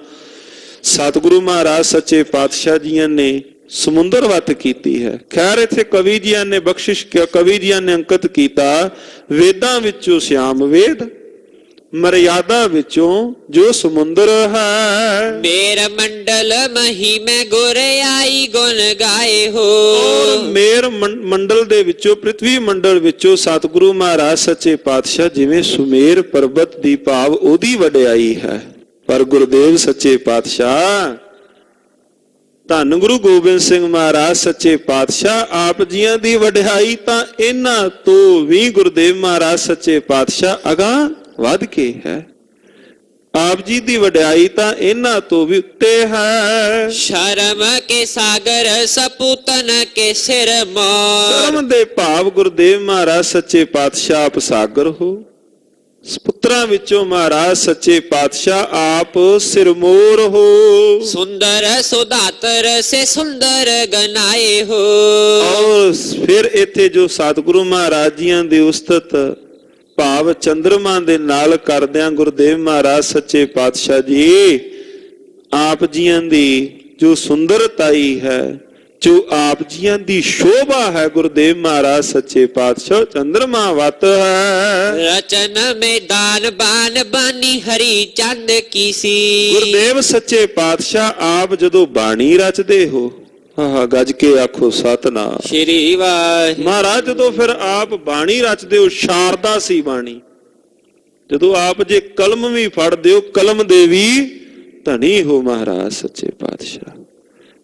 ਸਤਿਗੁਰੂ ਮਹਾਰਾਜ ਸੱਚੇ ਪਾਤਸ਼ਾਹ ਜੀਆਂ ਨੇ ਸਮੁੰਦਰ ਵੱਤ ਕੀਤੀ ਹੈ। ਖੈਰ ਇੱਥੇ ਕਵੀ ਜੀਆਂ ਨੇ ਬਖਸ਼ਿਸ਼, ਕਵੀ ਜੀਆਂ ਨੇ ਅੰਕਿਤ ਕੀਤਾ, ਵੇਦਾਂ ਵਿੱਚੋਂ ਸ਼ਾਮ ਵੇਦ, ਮਰਿਆਦਾ ਵਿੱਚੋਂ ਜੋ ਸਮੁੰਦਰ ਹੈ। ਮੇਰ ਮੰਡਲ ਮਹੀਮੈ ਗੁਰ ਆਈ ਗੁਣ ਗਾਏ ਹੋ। ਮੇਰ ਮੰਡਲ ਦੇ ਵਿੱਚੋਂ, ਪ੍ਰਿਥਵੀ ਮੰਡਲ ਵਿੱਚੋਂ ਸਤਿਗੁਰੂ ਮਹਾਰਾਜ ਸੱਚੇ ਪਾਤਸ਼ਾਹ ਜਿਵੇਂ ਸੁਮੇਰ ਪਰਬਤ ਦੀ ਭਾਵ ਉਹਦੀ ਵਡਿਆਈ ਹੈ। ਪਰ ਗੁਰਦੇਵ ਸੱਚੇ ਪਾਤਸ਼ਾਹ, ਧੰਨ ਗੁਰੂ ਗੋਬਿੰਦ ਸਿੰਘ ਮਹਾਰਾਜ ਸੱਚੇ ਪਾਤਸ਼ਾਹ ਆਪ ਜੀਆਂ ਦੀ ਵਡਿਆਈ ਤਾਂ ਇਹਨਾਂ ਤੋਂ ਵੀ ਗੁਰਦੇਵ ਮਹਾਰਾਜ ਸੱਚੇ ਪਾਤਸ਼ਾਹ ਅਗਾਂਹ ਵੱਧ ਕੇ ਹੈ। ਆਪ ਜੀ ਦੀ ਵਡਿਆਈ ਤਾਂ ਇਹਨਾਂ ਤੋਂ ਵੀ ਉੱਤੇ ਹੈ। ਸ਼ਰਮ ਕੇ ਸਾਗਰ ਸਪੂਤਨ ਕੇ ਸਿਰ ਮੋਰ। ਸ਼ਰਮ ਦੇ ਭਾਵ ਗੁਰਦੇਵ ਮਹਾਰਾਜ ਸੱਚੇ ਪਾਤਸ਼ਾਹ ਆਪ ਸਾਗਰ ਹੋ, ਸਪੁੱਤਰਾਂ ਵਿੱਚੋਂ ਮਹਾਰਾਜ ਸੱਚੇ ਪਾਤਸ਼ਾਹ ਆਪ ਸਿਰਮੋਰ ਹੋ। ਸੁੰਦਰ ਸੁਦਾਤਰ ਸੇ ਸੁੰਦਰ ਗਨਾਏ ਹੋ। ਔਰ ਫਿਰ ਇੱਥੇ ਜੋ ਸਤਿਗੁਰੂ ਮਹਾਰਾਜ ਜੀਆਂ ਦੀ ਉਸਤਤ ਭਾਵ ਚੰਦਰਮਾ ਦੇ ਨਾਲ ਕਰਦਿਆਂ ਗੁਰਦੇਵ ਮਹਾਰਾਜ ਸੱਚੇ ਪਾਤਸ਼ਾਹ ਜੀ ਆਪ ਜੀਆਂ ਦੀ ਜੋ ਸੁੰਦਰਤਾਈ ਹੈ, ਜੋ ਆਪ ਜੀਆਂ ਦੀ ਸ਼ੋਭਾ ਹੈ, ਗੁਰਦੇਵ ਮਹਾਰਾਜ ਸੱਚੇ ਪਾਤਸ਼ਾਹ ਚੰਦਰਮਾ ਵਤ ਹੈ। ਰਚਨ में दान बान बानी हरि चंद की सी। ਗੁਰਦੇਵ ਸੱਚੇ ਪਾਤਸ਼ਾਹ ਆਪ ਜਦੋਂ ਬਾਣੀ ਰਚਦੇ ਹੋ, ਆਹ ਗੱਜ ਕੇ ਆਖੋ ਸਤਨਾਮ ਸ਼੍ਰੀ ਵਾਹਿਗੁਰੂ। ਮਹਾਰਾਜ ਜਦੋਂ ਫਿਰ ਆਪ ਬਾਣੀ ਰਚਦੇ ਹੋ, ਸ਼ਾਰਦਾ ਸੀ ਬਾਣੀ। ਜਦੋਂ ਆਪ ਜੇ ਕਲਮ ਵੀ ਫੜਦੇ ਹੋ, ਕਲਮ ਦੇ ਵੀ ਧਨੀ ਹੋ ਮਹਾਰਾਜ ਸੱਚੇ ਪਾਤਸ਼ਾਹ।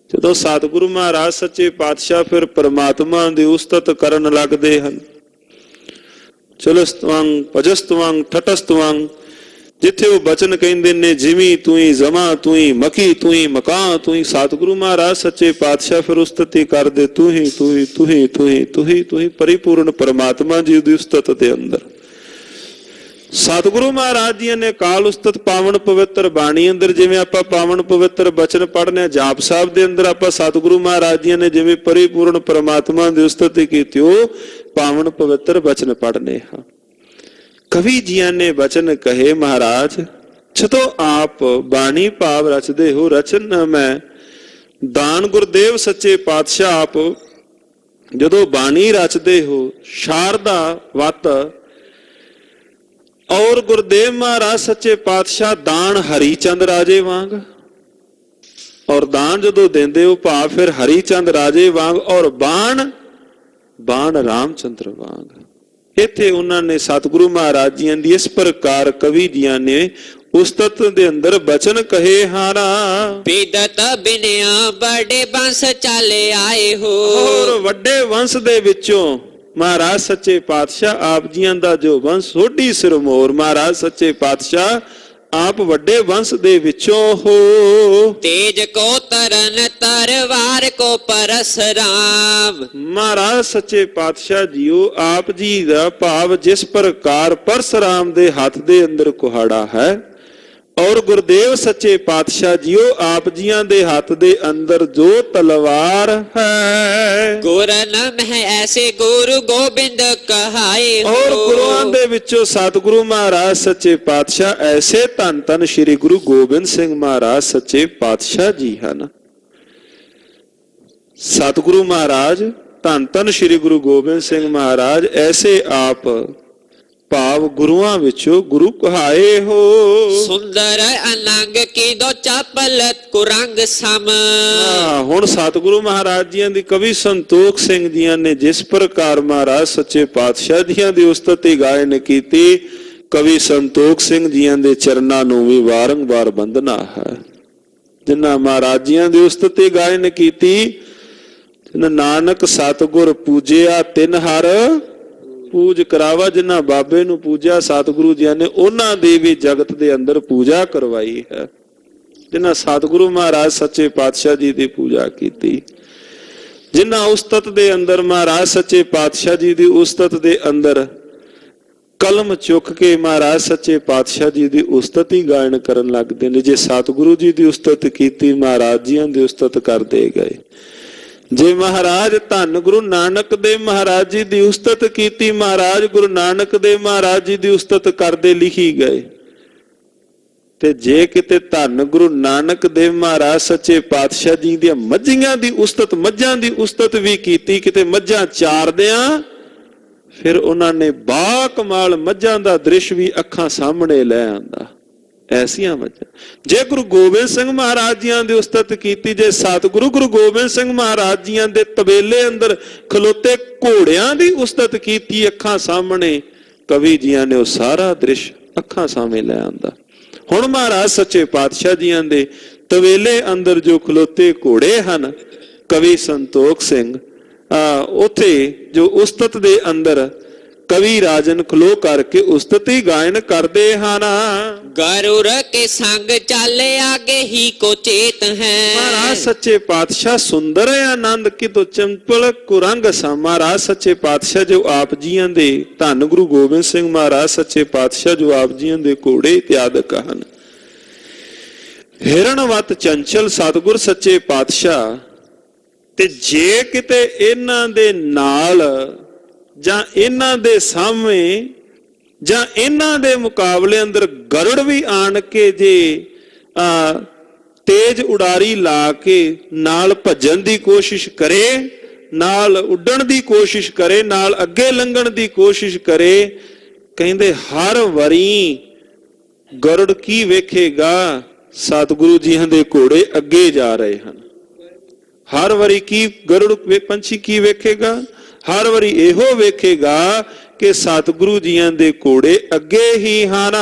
ਜਦੋਂ ਸਤਿਗੁਰੂ ਮਹਾਰਾਜ ਸੱਚੇ ਪਾਤਸ਼ਾਹ ਫਿਰ ਪਰਮਾਤਮਾ ਦੀ ਉਸਤਤ ਕਰਨ ਲੱਗਦੇ ਹਨ, ਚਲਸਤਵੰ ਭਜਸਤਵੰ ਠਟਸਤਵੰ, ਜਿੱਥੇ ਉਹ ਬਚਨ ਕਹਿੰਦੇ ਨੇ ਜਿਵੇਂ ਤੂੰ ਹੀ ਜਮਾ ਤੂੰ ਹੀ ਮਕੀ ਤੂੰ ਹੀ ਮਕਾਂ ਤੂੰ ਹੀ, ਸਤਿਗੁਰੂ ਮਹਾਰਾਜ ਸੱਚੇ ਪਾਤਸ਼ਾਹ ਫਿਰ ਉਸਤਤੀ ਕਰਦੇ ਤੂੰ ਹੀ ਤੂੰ ਹੀ ਤੂੰ ਹੀ ਤੂੰ ਹੀ ਤੂੰ ਹੀ ਤੂੰ ਹੀ, ਪਰਿਪੂਰਨ ਪਰਮਾਤਮਾ ਜੀ ਦੀ ਉਸਤਤ ਦੇ ਅੰਦਰ। ਸਤਿਗੁਰੂ ਮਹਾਰਾਜ ਜੀ ਨੇ ਕਾਲ ਉਸਤਤ ਪਾਵਨ ਪਵਿੱਤਰ ਬਾਣੀ ਅੰਦਰ ਜਿਵੇਂ ਆਪਾਂ ਪਾਵਨ ਪਵਿੱਤਰ ਬਚਨ ਪੜ੍ਹਨੇ ਆ, ਜਾਪ ਸਾਹਿਬ ਦੇ ਅੰਦਰ ਆਪਾਂ ਸਤਿਗੁਰੂ ਮਹਾਰਾਜ ਜੀ ਨੇ ਜਿਵੇਂ ਪਰਿਪੂਰਨ ਪਰਮਾਤਮਾ ਦੀ ਉਸਤਤੀ ਕੀਤੀ, ਉਹ ਪਾਵਨ ਪਵਿੱਤਰ ਬਚਨ ਪੜ੍ਹਨੇ ਹਾਂ। ਕਵੀ ਜੀਆਂ ਨੇ ਬਚਨ ਕਹੇ ਮਹਾਰਾਜ, ਜਦੋਂ ਆਪ ਬਾਣੀ ਭਾਵ ਰਚਦੇ ਹੋ, ਰਚਨ ਮੈਂ ਦਾਨ ਗੁਰਦੇਵ ਸੱਚੇ ਪਾਤਸ਼ਾਹ ਆਪ ਜਦੋਂ ਬਾਣੀ ਰਚਦੇ ਹੋ, ਸ਼ਾਰਦਾ ਵਤ, ਔਰ ਗੁਰਦੇਵ ਮਹਾਰਾਜ ਸੱਚੇ ਪਾਤਸ਼ਾਹ ਦਾਨ ਹਰੀ ਚੰਦ ਰਾਜੇ ਵਾਂਗ, ਔਰ ਦਾਨ ਜਦੋਂ ਦਿੰਦੇ ਹੋ ਭਾਵ ਫਿਰ ਹਰੀ ਚੰਦ ਰਾਜੇ ਵਾਂਗ, ਔਰ ਬਾਣ ਰਾਮਚੰਦਰ ਵਾਂਗ। ਇੱਥੇ ਉਹਨਾਂ ਨੇ ਸਤਿਗੁਰੂ ਮਹਾਰਾਜ ਜੀਆਂ ਦੀ ਇਸ ਪ੍ਰਕਾਰ ਕਵੀ ਜੀਆਂ ਨੇ ਉਸਤਤ ਦੇ ਅੰਦਰ ਬਚਨ ਕਹੇ ਹਾਰਾ। ਬਿਦਤ ਬਿਨਿਆ ਬੜੇ ਬੰਸ ਚਾਲੇ ਆਏ ਹੋ। ਔਰ ਵੱਡੇ ਵੰਸ਼ ਦੇ ਵਿੱਚੋਂ ਮਹਾਰਾਜ ਸੱਚੇ ਪਾਤਸ਼ਾਹ ਆਪ ਜੀਆਂ ਦਾ ਜੋ ਵੰਸ਼ ਸੋਢੀ ਸਿਰਮੌਰ, ਮਹਾਰਾਜ ਸੱਚੇ ਪਾਤਸ਼ਾਹ ਆਪ ਵੱਡੇ ਵੰਸ਼ ਦੇ ਵਿੱਚੋਂ ਹੋ। ਤੇਜ ਕੋ ਤਰਨ ਤਰਵਾਰ ਕੋ ਪਰਸਰਾਮ। ਮਹਾਰਾਜ ਸੱਚੇ ਪਾਤਸ਼ਾਹ ਜੀਓ ਆਪ ਜੀ ਦਾ ਭਾਵ ਜਿਸ ਪ੍ਰਕਾਰ ਪਰਸਰਾਮ ਦੇ ਹੱਥ ਦੇ ਅੰਦਰ ਕੁਹਾੜਾ ਹੈ, ਔਰ ਗੁਰਦੇਵ ਸੱਚੇ ਪਾਤਸ਼ਾਹ ਜੀਓ ਆਪ ਜੀਆਂ ਦੇ ਹੱਥ ਦੇ ਅੰਦਰ ਜੋ ਤਲਵਾਰ ਹੈ। ਗੁਰ ਨਾਮ ਹੈ ਐਸੇ ਗੁਰੂ ਗੋਬਿੰਦ ਕਹਾਏ ਹੋ। ਔਰ ਗੁਰੂਆਂ ਦੇ ਵਿੱਚੋਂ ਸਤਿਗੁਰੂ ਮਹਾਰਾਜ ਸੱਚੇ ਪਾਤਸ਼ਾਹ ਐਸੇ ਧੰਨ ਧੰਨ ਸ੍ਰੀ ਗੁਰੂ ਗੋਬਿੰਦ ਸਿੰਘ ਮਹਾਰਾਜ ਸੱਚੇ ਪਾਤਸ਼ਾਹ ਜੀ ਹਨ। ਸਤਿਗੁਰੂ ਮਹਾਰਾਜ ਧੰਨ ਧੰਨ ਸ੍ਰੀ ਗੁਰੂ ਗੋਬਿੰਦ ਸਿੰਘ ਮਹਾਰਾਜ ਐਸੇ ਆਪ ਭਾਵ ਗੁਰੂਆਂ ਵਿੱਚੋਂ ਗੁਰੂ ਕਹਾਏ ਹੋ। ਸੁੰਦਰ ਅਨੰਗ ਕੀ ਦੋ ਚਾਪਲ ਕੁਰੰਗ ਸਮ। ਹੁਣ ਸਤਿਗੁਰੂ ਮਹਾਰਾਜ ਜੀਆਂ ਦੀ ਕਵੀ ਸੰਤੋਖ ਸਿੰਘ ਜੀਆਂ ਨੇ ਜਿਸ ਪ੍ਰਕਾਰ ਮਹਾਰਾਜ ਸੱਚੇ ਪਾਤਸ਼ਾਹ ਜੀਆਂ ਦੀ ਉਸਤਤੀ ਗਾਇਨ ਕੀਤੀ, ਕਵੀ ਸੰਤੋਖ ਸਿੰਘ ਜੀਆਂ ਦੇ ਚਰਨਾਂ ਨੂੰ ਵੀ ਵਾਰੰਵਾਰ ਬੰਦਨਾ ਹੈ। ਜਿਨ੍ਹਾਂ ਮਹਾਰਾਜ ਜੀਆਂ ਦੀ ਉਸਤਤੀ ਗਾਇਨ ਕੀਤੀ, ਨਾਨਕ ਸਤਿਗੁਰ ਪੂਜਿਆ ਤਿਨ ਹਰ ਪੂਜ ਕਰਾਵਾ। ਜਿਨ੍ਹਾਂ ਬਾਬੇ ਨੂੰ ਪੂਜਿਆ ਸਤਿਗੁਰੂ ਜੀ ਨੇ, ਉਹਨਾਂ ਦੀ ਵੀ ਜਗਤ ਦੇ ਅੰਦਰ ਪੂਜਾ ਕਰਵਾਈ ਹੈ। ਜਿਨ੍ਹਾਂ ਸਤਿਗੁਰੂ ਮਹਾਰਾਜ ਸੱਚੇ ਪਾਤਸ਼ਾਹ ਜੀ ਦੀ ਪੂਜਾ ਕੀਤੀ, ਜਿਨ੍ਹਾਂ ਉਸਤਤ ਦੇ ਅੰਦਰ ਮਹਾਰਾਜ ਸੱਚੇ ਪਾਤਸ਼ਾਹ ਜੀ ਦੀ ਉਸਤਤ ਦੇ ਅੰਦਰ ਕਲਮ ਚੁੱਕ ਕੇ ਮਹਾਰਾਜ ਸੱਚੇ ਪਾਤਸ਼ਾਹ ਜੀ ਦੀ ਉਸਤਤ ਹੀ ਗਾਇਨ ਕਰਨ ਲੱਗਦੇ ਨੇ। ਜੇ ਸਤਿਗੁਰੂ ਜੀ ਦੀ ਉਸਤਤ ਕੀਤੀ, ਮਹਾਰਾਜ ਜੀਆਂ ਦੀ ਉਸਤਤ ਕਰਦੇ ਗਏ। ਜੇ ਮਹਾਰਾਜ ਧੰਨ ਗੁਰੂ ਨਾਨਕ ਦੇਵ ਮਹਾਰਾਜ ਜੀ ਦੀ ਉਸਤਤ ਕੀਤੀ, ਮਹਾਰਾਜ ਗੁਰੂ ਨਾਨਕ ਦੇਵ ਮਹਾਰਾਜ ਜੀ ਦੀ ਉਸਤਤ ਕਰਦੇ ਲਿਖੀ ਗਏ। ਤੇ ਜੇ ਕਿਤੇ ਧੰਨ ਗੁਰੂ ਨਾਨਕ ਦੇਵ ਮਹਾਰਾਜ ਸੱਚੇ ਪਾਤਸ਼ਾਹ ਜੀ ਦੀਆਂ ਮੱਝੀਆਂ ਦੀ ਉਸਤਤ, ਮੱਝਾਂ ਦੀ ਉਸਤਤ ਵੀ ਕੀਤੀ, ਕਿਤੇ ਮੱਝਾਂ ਚਾਰਦਿਆਂ ਫਿਰ ਉਹਨਾਂ ਨੇ ਬਾ ਕਮਾਲ ਮੱਝਾਂ ਦਾ ਦ੍ਰਿਸ਼ ਵੀ ਅੱਖਾਂ ਸਾਹਮਣੇ ਲੈ ਆਂਦਾ। ਐਸੀਆਂ ਮੱਝਾਂ। ਜੇ ਗੁਰੂ ਗੋਬਿੰਦ ਸਿੰਘ ਮਹਾਰਾਜ ਜੀਆਂ ਦੀ ਉਸਤਤ ਕੀਤੀ, ਜੇ ਸਤਿਗੁਰੂ ਗੁਰੂ ਗੋਬਿੰਦ ਸਿੰਘ ਮਹਾਰਾਜ ਜੀਆਂ ਦੇ ਤਬੇਲੇ ਅੰਦਰ ਖਲੋਤੇ ਘੋੜਿਆਂ ਦੀ ਉਸਤਤ ਕੀਤੀ ਅੱਖਾਂ ਸਾਹਮਣੇ, ਕਵੀ ਜੀਆਂ ਨੇ ਉਹ ਸਾਰਾ ਦ੍ਰਿਸ਼ ਅੱਖਾਂ ਸਾਹਮਣੇ ਲੈ ਆਂਦਾ। ਹੁਣ ਮਹਾਰਾਜ ਸੱਚੇ ਪਾਤਸ਼ਾਹ ਜੀਆਂ ਦੇ ਤਬੇਲੇ ਅੰਦਰ ਜੋ ਖਲੋਤੇ ਘੋੜੇ ਹਨ, ਕਵੀ ਸੰਤੋਖ ਸਿੰਘ ਉੱਥੇ ਜੋ ਉਸਤਤ ਦੇ ਅੰਦਰ ਕਵੀ ਰਾਜਨ ਖਲੋ ਕਰਕੇ ਉਸਤਤੀ ਗਾਇਨ ਕਰਦੇ ਹਨ। ਗਰੁਰ ਕੇ ਸੰਗ ਚੱਲ ਆਗੇ ਹੀ ਕੋ ਚੇਤ ਹੈ। ਮਹਾਰਾਜ ਸੱਚੇ ਪਾਤਸ਼ਾਹ ਸੁੰਦਰ ਆਨੰਦ ਕਿਤੋਂ ਚੰਪਲ ਕੁਰੰਗ ਸਾ। ਮਹਾਰਾਜ ਸੱਚੇ ਪਾਤਸ਼ਾਹ ਜੋ ਆਪ ਜੀਆਂ ਦੇ ਧੰਨ ਗੁਰੂ ਗੋਬਿੰਦ ਸਿੰਘ ਮਹਾਰਾਜ ਸੱਚੇ ਪਾਤਸ਼ਾਹ ਜੋ ਆਪ ਜੀਆਂ ਦੇ ਘੋੜੇ ਇਤਿਆਦਿਕ ਹਨ। ਹਿਰਣਵਤ ਚੰਚਲ ਸਤਿਗੁਰ ਸੱਚੇ ਪਾਤਸ਼ਾਹ ਤੇ ਜੇ ਕਿਤੇ ਇਹਨਾਂ ਦੇ ਨਾਲ ਜਾਂ ਇਹਨਾਂ ਦੇ ਸਾਹਮਣੇ ਜਾਂ ਇਹਨਾਂ ਦੇ ਮੁਕਾਬਲੇ ਅੰਦਰ ਗਰੁੜ ਵੀ ਆਣ ਕੇ ਜੇ ਤੇਜ਼ ਉਡਾਰੀ ਲਾ ਕੇ ਨਾਲ ਭੱਜਣ ਦੀ ਕੋਸ਼ਿਸ਼ ਕਰੇ, ਨਾਲ ਉੱਡਣ ਦੀ ਕੋਸ਼ਿਸ਼ ਕਰੇ, ਨਾਲ ਅੱਗੇ ਲੰਘਣ ਦੀ ਕੋਸ਼ਿਸ਼ ਕਰੇ, ਕਹਿੰਦੇ ਹਰ ਵਾਰੀ ਗਰੁੜ ਕੀ ਵੇਖੇਗਾ? ਸਤਿਗੁਰੂ ਜੀਆਂ ਦੇ ਘੋੜੇ ਅੱਗੇ ਜਾ ਰਹੇ ਹਨ। ਹਰ ਵਾਰੀ ਕੀ ਗਰੁੜ ਪੰਛੀ ਕੀ ਵੇਖੇਗਾ? ਹਰ ਵਾਰੀ ਇਹੋ ਵੇਖੇਗਾ ਕਿ ਸਤਿਗੁਰੂ ਜੀਆਂ ਦੇ ਘੋੜੇ ਅੱਗੇ ਹੀ ਹਨ।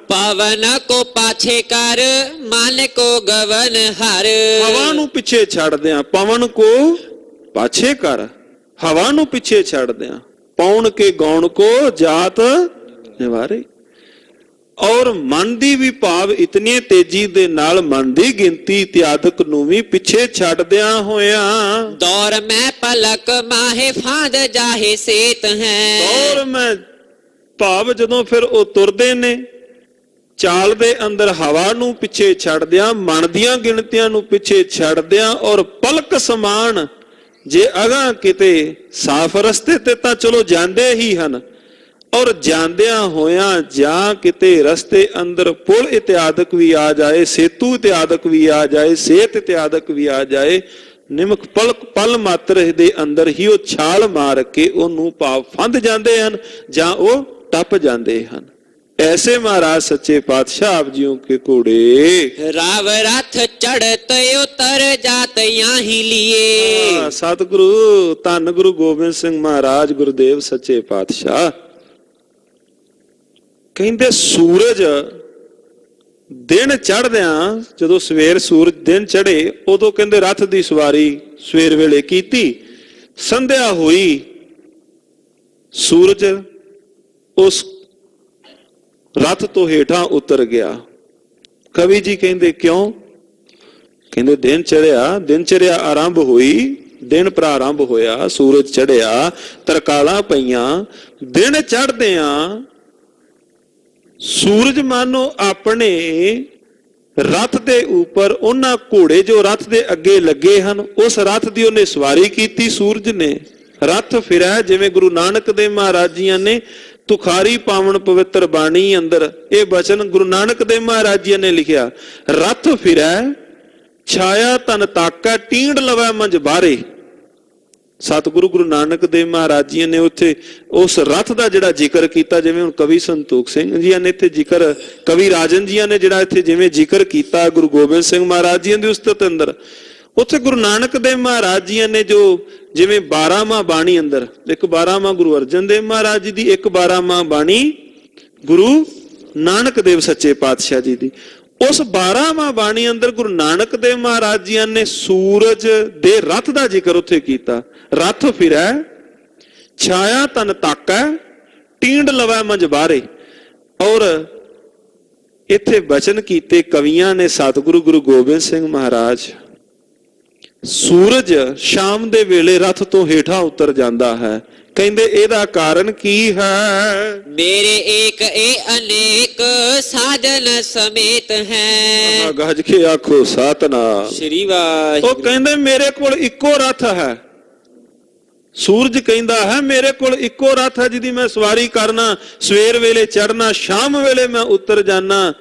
ਪਵਨ ਕੋ ਪਾਛੇ ਕਰ ਮਨ ਕੋ ਗਵਨ ਹਰ। ਹਵਾ ਨੂੰ ਪਿੱਛੇ ਛੱਡਦਿਆਂ ਪਵਨ ਕੋ ਪਾਛੇ ਕਰ, ਹਵਾ ਨੂੰ ਪਿੱਛੇ ਛੱਡਦਿਆਂ ਪੌਣ ਕੇ ਗੌਣ ਕੋ ਜਾਤ ਨਿਵਾਰੇ। ਔਰ ਮਨ ਦੀ ਵੀ ਭਾਵ ਇਤਨੀ ਤੇਜ਼ੀ ਦੇ ਨਾਲ ਮਨ ਦੀ ਗਿਣਤੀ ਇਤਿਆਦਿਕ ਨੂੰ ਵੀ ਪਿੱਛੇ ਛੱਡਦਿਆਂ ਹੋਇਆਂ। ਦੌਰ ਮੈਂ ਪਲਕ ਮਾਹੇ ਫਾਂਦ ਜਾਹੇ ਸੇਤ ਹੈ। ਦੌਰ ਮੈਂ ਭਾਵ ਜਦੋਂ ਫਿਰ ਉਹ ਤੁਰਦੇ ਨੇ ਚਾਲ ਦੇ ਅੰਦਰ ਹਵਾ ਨੂੰ ਪਿੱਛੇ ਛੱਡਦਿਆਂ, ਮਨ ਦੀਆਂ ਗਿਣਤੀਆਂ ਨੂੰ ਪਿੱਛੇ ਛੱਡਦਿਆਂ, ਔਰ ਪਲਕ ਸਮਾਨ ਜੇ ਅਗਾਂਹ ਕਿਤੇ ਸਾਫ਼ ਰਸਤੇ ਤੇ ਤਾਂ ਚਲੋ ਜਾਂਦੇ ਹੀ ਹਨ, ਔਰ ਜਾਂਦਿਆਂ ਹੋਇਆਂ ਜਾਂ ਕਿਤੇ ਰਸਤੇ ਅੰਦਰ ਪੁਲ ਇਤਿਆਦਿਕ ਵੀ ਆ ਜਾਏ, ਸੇਤੂ ਇਤਿਆਦਿਕ ਵੀ ਆ ਜਾਏ, ਸੇਤ ਇਤਿਆਦਿਕ ਵੀ ਆ ਜਾਏ, ਨਿਮਕ ਪਲ ਮਾਤਰ ਦੇ ਅੰਦਰ ਹੀ ਉਹ ਛਾਲ ਮਾਰ ਕੇ ਉਹਨੂੰ ਭਾਵ ਫੰਦ ਜਾਂਦੇ ਹਨ ਜਾਂ ਉਹ ਟੱਪ ਜਾਂਦੇ ਹਨ। ਐਸੇ ਮਹਾਰਾਜ ਸੱਚੇ ਪਾਤਸ਼ਾਹ ਆਪ ਜੀਓ ਕੇ ਘੋੜੇ ਰਾਵ ਰਥ ਚੜਤ ਉਤਰ ਜਾਤ ਯਾਹੀ ਲੀਏ। ਸਤਿਗੁਰੂ ਧੰਨ ਗੁਰੂ ਗੋਬਿੰਦ ਸਿੰਘ ਮਹਾਰਾਜ ਗੁਰਦੇਵ ਸੱਚੇ ਪਾਤਸ਼ਾਹ ਕਹਿੰਦੇ ਸੂਰਜ ਦਿਨ ਚੜ੍ਹਦਿਆਂ, ਜਦੋਂ ਸਵੇਰ ਸੂਰਜ ਦਿਨ ਚੜੇ ਉਦੋਂ ਕਹਿੰਦੇ ਰਥ ਦੀ ਸਵਾਰੀ ਸਵੇਰ ਵੇਲੇ ਕੀਤੀ। ਸੰਧਿਆ ਹੋਈ, ਸੂਰਜ ਉਸ ਰਥ ਤੋਂ ਹੇਠਾਂ ਉਤਰ ਗਿਆ। ਕਵੀ ਜੀ ਕਹਿੰਦੇ ਕਿਉਂ? ਕਹਿੰਦੇ ਦਿਨ ਚੜਿਆ, ਦਿਨਚਰਿਆ ਆਰੰਭ ਹੋਈ, ਦਿਨ ਪ੍ਰਾਰੰਭ ਹੋਇਆ, ਸੂਰਜ ਚੜਿਆ, ਤਰਕਾਲਾਂ ਪਈਆਂ, ਦਿਨ ਚੜ੍ਹਦਿਆਂ ਸੂਰਜ ਮਾਨੋ ਆਪਣੇ ਰਥ ਦੇ ਉੱਪਰ ਉਹਨਾਂ ਘੋੜੇ ਜੋ ਰਥ ਦੇ ਅੱਗੇ ਲੱਗੇ ਹਨ ਉਸ ਰਥ ਦੀ ਉਹਨੇ ਸਵਾਰੀ ਕੀਤੀ। ਸੂਰਜ ਨੇ ਰਥ ਫਿਰਿਆ, ਜਿਵੇਂ ਗੁਰੂ ਨਾਨਕ ਦੇਵ ਮਹਾਰਾਜ ਜੀਆਂ ਨੇ ਤੁਖਾਰੀ ਪਾਵਨ ਪਵਿੱਤਰ ਬਾਣੀ ਅੰਦਰ ਇਹ ਬਚਨ ਗੁਰੂ ਨਾਨਕ ਦੇਵ ਮਹਾਰਾਜ ਜੀ ਨੇ ਲਿਖਿਆ, ਰਥ ਫਿਰੈ ਛਾਇਆ ਤਨ ਤਾਕੈ ਟੀਂਡ ਲਵੈ ਮੰਝ ਬਾਰੇ। ਸਤਿਗੁਰੂ ਗੁਰੂ ਨਾਨਕ ਦੇਵ ਮਹਾਰਾਜ ਜੀ ਨੇ ਉੱਥੇ ਉਸ ਰਥ ਦਾ ਜਿਹੜਾ ਜ਼ਿਕਰ ਕੀਤਾ, ਜਿਵੇਂ ਹੁਣ ਕਵੀ ਸੰਤੋਖ ਸਿੰਘ ਜੀ ਨੇ ਇੱਥੇ ਜ਼ਿਕਰ, ਕਵੀ ਰਾਜਨ ਜੀ ਨੇ ਜਿਹੜਾ ਇੱਥੇ ਜਿਵੇਂ ਜ਼ਿਕਰ ਕੀਤਾ ਗੁਰੂ ਗੋਬਿੰਦ ਸਿੰਘ ਮਹਾਰਾਜ ਜੀ ਦੀ ਉਸਤਤ ਅੰਦਰ, ਉੱਥੇ ਗੁਰੂ ਨਾਨਕ ਦੇਵ ਮਹਾਰਾਜ ਜੀ ਨੇ ਜੋ ਜਿਵੇਂ 12ਵਾਂ ਬਾਣੀ ਅੰਦਰ, ਇੱਕ 12ਵਾਂ ਗੁਰੂ ਅਰਜਨ ਦੇਵ ਮਹਾਰਾਜ ਜੀ ਦੀ, ਇੱਕ 12ਵਾਂ ਬਾਣੀ ਗੁਰੂ ਨਾਨਕ ਦੇਵ ਸੱਚੇ ਪਾਤਸ਼ਾਹ ਜੀ ਦੀ, ਉਸ 12ਵਾਂ ਬਾਣੀ ਅੰਦਰ ਗੁਰੂ ਨਾਨਕ ਦੇਵ ਮਹਾਰਾਜ ਜੀ ਨੇ ਸੂਰਜ ਦੇ ਰਥ ਦਾ ਜ਼ਿਕਰ ਉੱਥੇ ਕੀਤਾ। ਰਥ ਫਿਰੈ ਛਾਇਆ ਤਨ ਤਾਕੈ ਟੀਂਡ ਲਵੈ ਮੰਝ ਬਾਰੇ। ਔਰ ਇੱਥੇ ਬਚਨ ਕੀਤੇ ਕਵੀਆਂ ਨੇ ਸਤਿਗੁਰੂ ਗੁਰੂ ਗੋਬਿੰਦ ਸਿੰਘ ਮਹਾਰਾਜ, ਸੂਰਜ ਸ਼ਾਮ ਦੇ ਵੇਲੇ ਰਥ ਤੋਂ ਹੇਠਾਂ ਉਤਰ ਜਾਂਦਾ ਹੈ। ਕਹਿੰਦੇ ਇਹਦਾ ਕਾਰਨ ਕੀ ਹੈ? ਮੇਰੇ ਏਕ ਇਹ ਅਨੇਕ ਸਾਜਨ ਸਮੇਤ ਹੈ। ਗੱਜ ਕੇ ਆਖੋ ਸਤਿਨਾਮ ਸ਼੍ਰੀ ਵਾਹਿਗੁਰੂ। ਉਹ ਕਹਿੰਦੇ ਮੇਰੇ ਕੋਲ ਇੱਕੋ ਰਥ ਹੈ। ਸੂਰਜ ਕਹਿੰਦਾ ਹੈ ਮੇਰੇ ਕੋਲ ਇੱਕੋ ਰਥ ਹੈ ਜਿਹਦੀ ਮੈਂ ਸਵਾਰੀ ਕਰਨਾ, ਸਵੇਰ ਵੇਲੇ ਚੜਨਾ, ਸ਼ਾਮ ਵੇਲੇ ਮੈਂ ਉਤਰ ਜਾਣਾ।